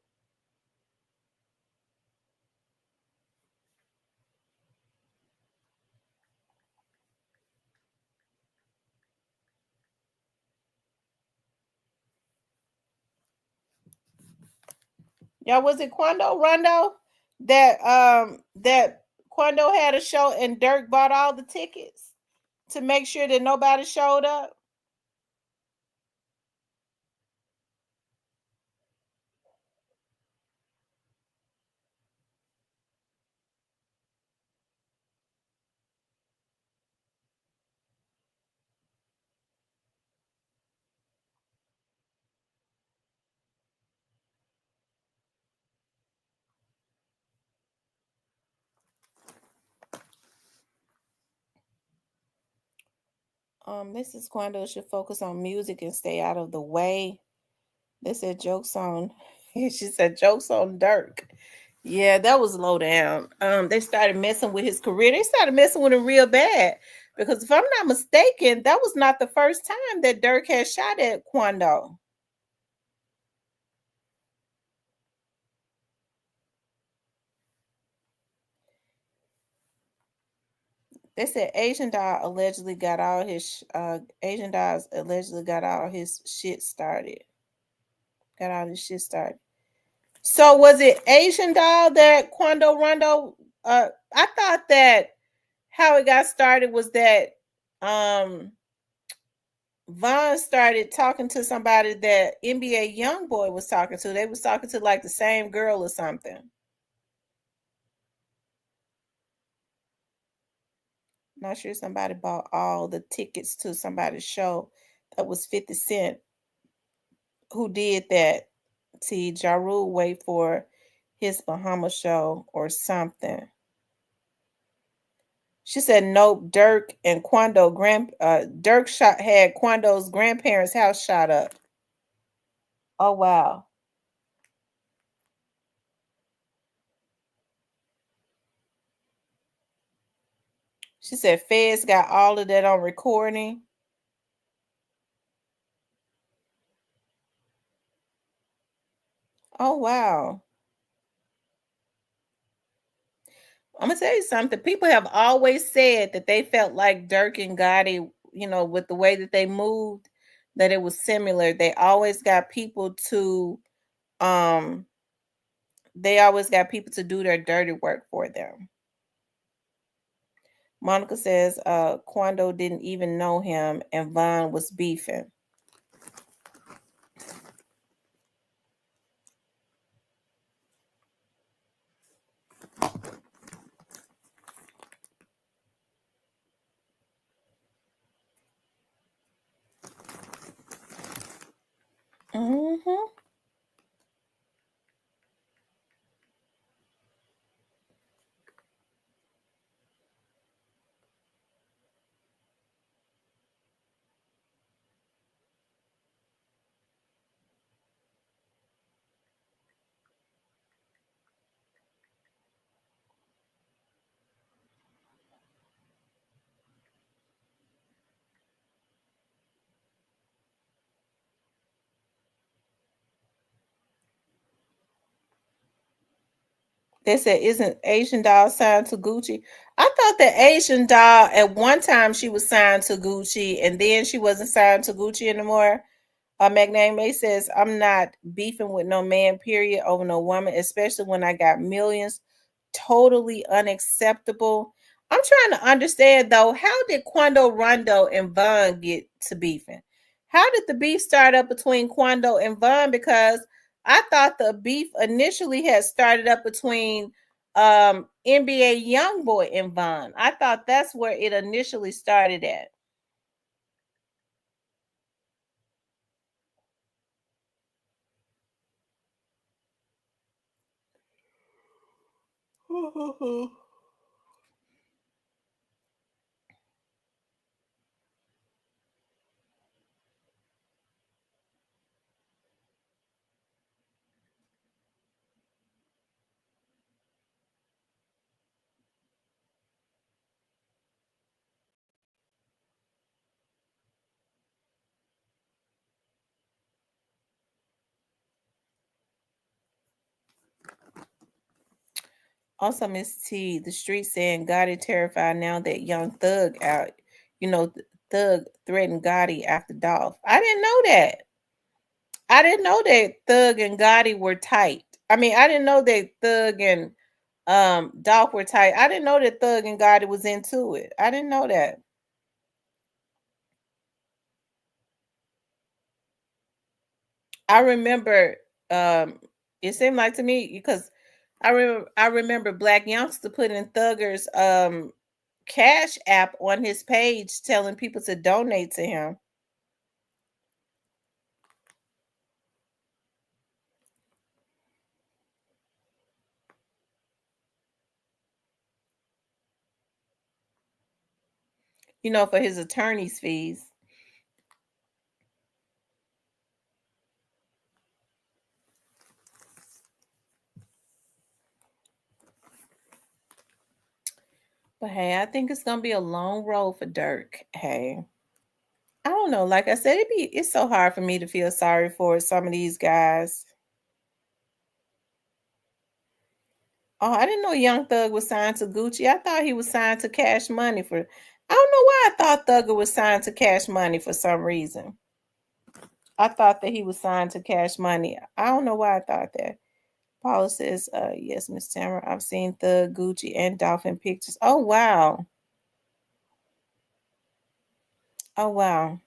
Yeah, was it Quando Rondo that Quando had a show and Durk bought all the tickets to make sure that nobody showed up? Mrs. Quando should focus on music and stay out of the way. They said jokes on. She said jokes on Durk. Yeah, that was low down. They started messing with his career. They started messing with him real bad because if I'm not mistaken, that was not the first time that Durk had shot at Quando. They said Asian Doll allegedly got all his Asian Dolls allegedly got all his shit started. Got all his shit started. So was it Asian Doll that Quando Rondo? I thought that how it got started was that Vaughn started talking to somebody that NBA YoungBoy was talking to. They was talking to like the same girl or something. Not sure somebody bought all the tickets to somebody's show. That was 50 Cent who did that. See, Ja Rule wait for his Bahama show or something. She said, nope, Durk and Quando Durk had Quando's grandparents' house shot up. Oh wow. She said Feds got all of that on recording. Oh wow. I'm gonna tell you something. People have always said that they felt like Durk and Gotti, with the way that they moved, that it was similar. Um they always got people to do their dirty work for them. Monica says Quando didn't even know him and Von was beefing. Mm-hmm. They said, isn't Asian Doll signed to Gucci? I thought that Asian Doll, at one time, she was signed to Gucci, and then she wasn't signed to Gucci anymore. Magname May says, I'm not beefing with no man, period, over no woman, especially when I got millions. Totally unacceptable. I'm trying to understand, though, how did Quando Rondo and Von get to beefing? How did the beef start up between Quando and Von? Because I thought the beef initially had started up between NBA Youngboy and Von. I thought that's where it initially started at. Also, Miss T, the street saying Gotti terrified now that Young Thug out. Thug threatened Gotti after Dolph. I didn't know that. I didn't know that Thug and Gotti were tight. I mean, I didn't know that Thug and Dolph were tight. I didn't know that Thug and Gotti was into it. I didn't know that. I remember it seemed like to me because I remember Black Youngster putting Thugger's Cash App on his page telling people to donate to him. For his attorney's fees. But hey, I think it's gonna be a long road for Durk. Hey, I don't know. Like I said, it's so hard for me to feel sorry for some of these guys. Oh, I didn't know Young Thug was signed to Gucci. I thought he was signed to Cash Money for. I don't know why I thought Thugger was signed to Cash Money for some reason. I thought that he was signed to Cash Money. I don't know why I thought that. Paula says, yes, Miss Tamara, I've seen Thug, Gucci, and Dolphin pictures. Oh, wow. Oh, wow.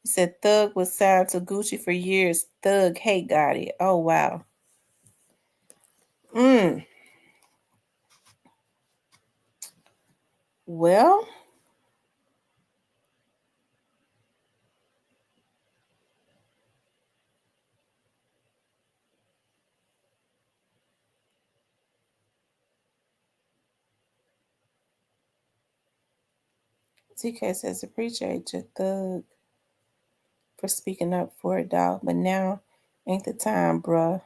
He said Thug was signed to Gucci for years. Thug hate Gotti. Oh, wow. Well, TK says, appreciate you, Thug, for speaking up for it, dog. But now ain't the time, bruh.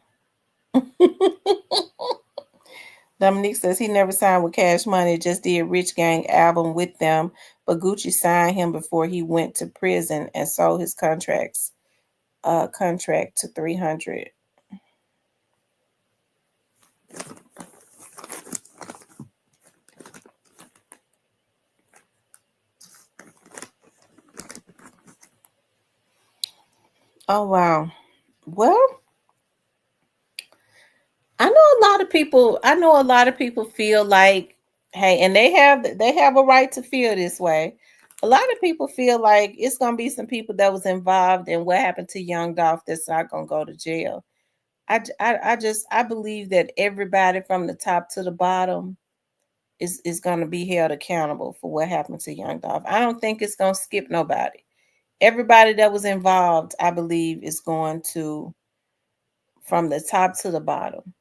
Dominique says he never signed with Cash Money, just did Rich Gang album with them, but Gucci signed him before he went to prison and sold his contract to 300. Oh wow. Well, I know a lot of people. I know a lot of people feel like, hey, and they have a right to feel this way. A lot of people feel like it's gonna be some people that was involved in what happened to Young Dolph that's not gonna go to jail. I believe that everybody from the top to the bottom is gonna be held accountable for what happened to Young Dolph. I don't think it's gonna skip nobody. Everybody that was involved, I believe, is going to from the top to the bottom,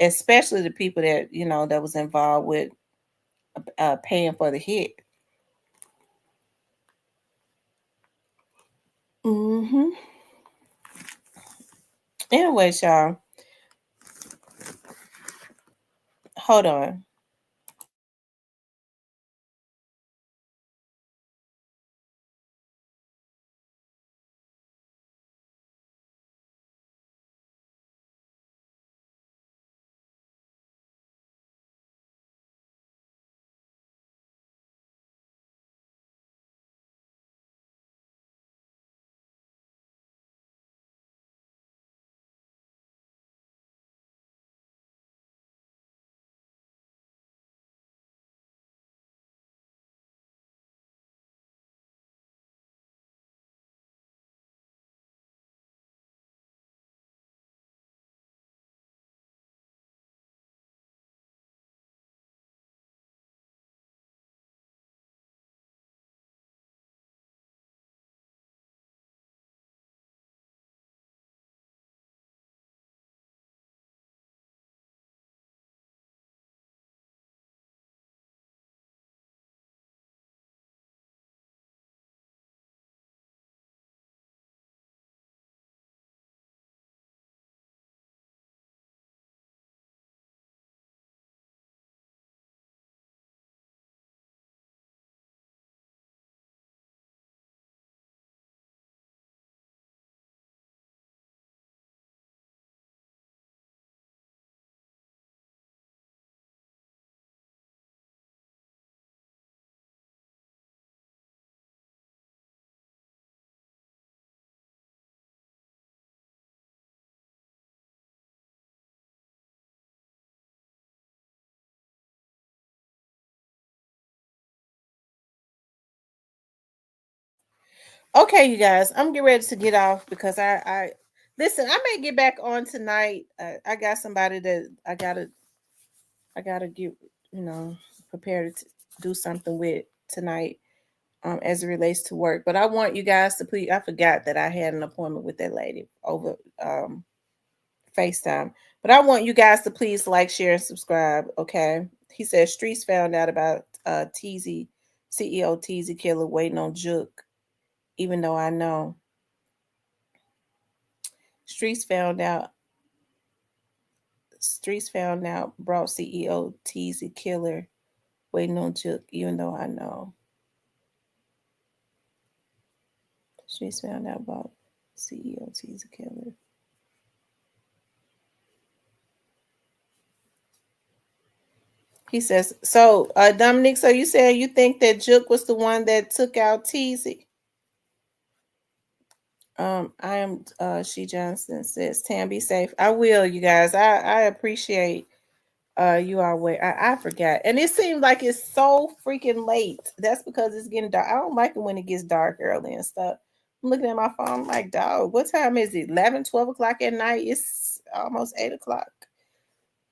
especially the people that that was involved with paying for the hit. Hmm. Anyway, y'all, hold on. Okay, you guys, I'm getting ready to get off because I listen. I may get back on tonight. I got somebody that I gotta get prepared to do something with tonight, as it relates to work. But I want you guys to please. I forgot that I had an appointment with that lady over FaceTime. But I want you guys to please like, share, and subscribe. Okay. He says Streets found out about Teasy, CEO Teasy Killer waiting on Juke, even though I know. Streets found out. Streets found out brought CEO Teasy Killer waiting on Juke, even though I know. Streets found out about CEO Teasy Killer. He says, so Dominique, so you saying you think that Juke was the one that took out Teasy? I am She Johnson says, Tam, be safe. I will, you guys. I appreciate you all wait. I forgot. And it seems like it's so freaking late. That's because it's getting dark. I don't like it when it gets dark early and stuff. I'm looking at my phone, I'm like, dog, what time is it? 11, 12 o'clock at night? It's almost 8 o'clock.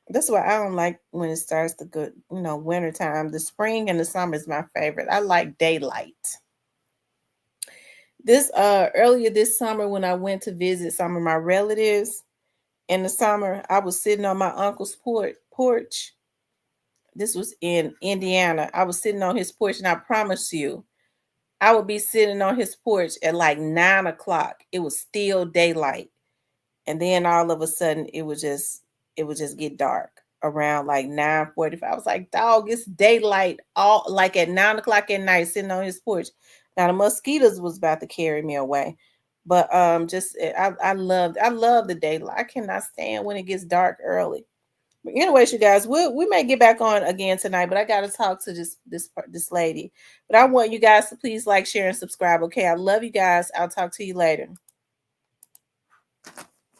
That's why I don't like when it starts to go, winter time. The spring and the summer is my favorite. I like daylight. This earlier this summer when I went to visit some of my relatives in the summer, I was sitting on my uncle's porch. This was in Indiana. I was sitting on his porch, and I promise you, I would be sitting on his porch at like 9 o'clock. It was still daylight. And then all of a sudden it would just get dark around like 9:45. I was like, dog, it's daylight all like at 9 o'clock at night sitting on his porch. Now the mosquitoes was about to carry me away. But just I love the daylight. I cannot stand when it gets dark early. But anyways, you guys, we may get back on again tonight, but I gotta talk to this lady. But I want you guys to please like, share, and subscribe. Okay, I love you guys. I'll talk to you later.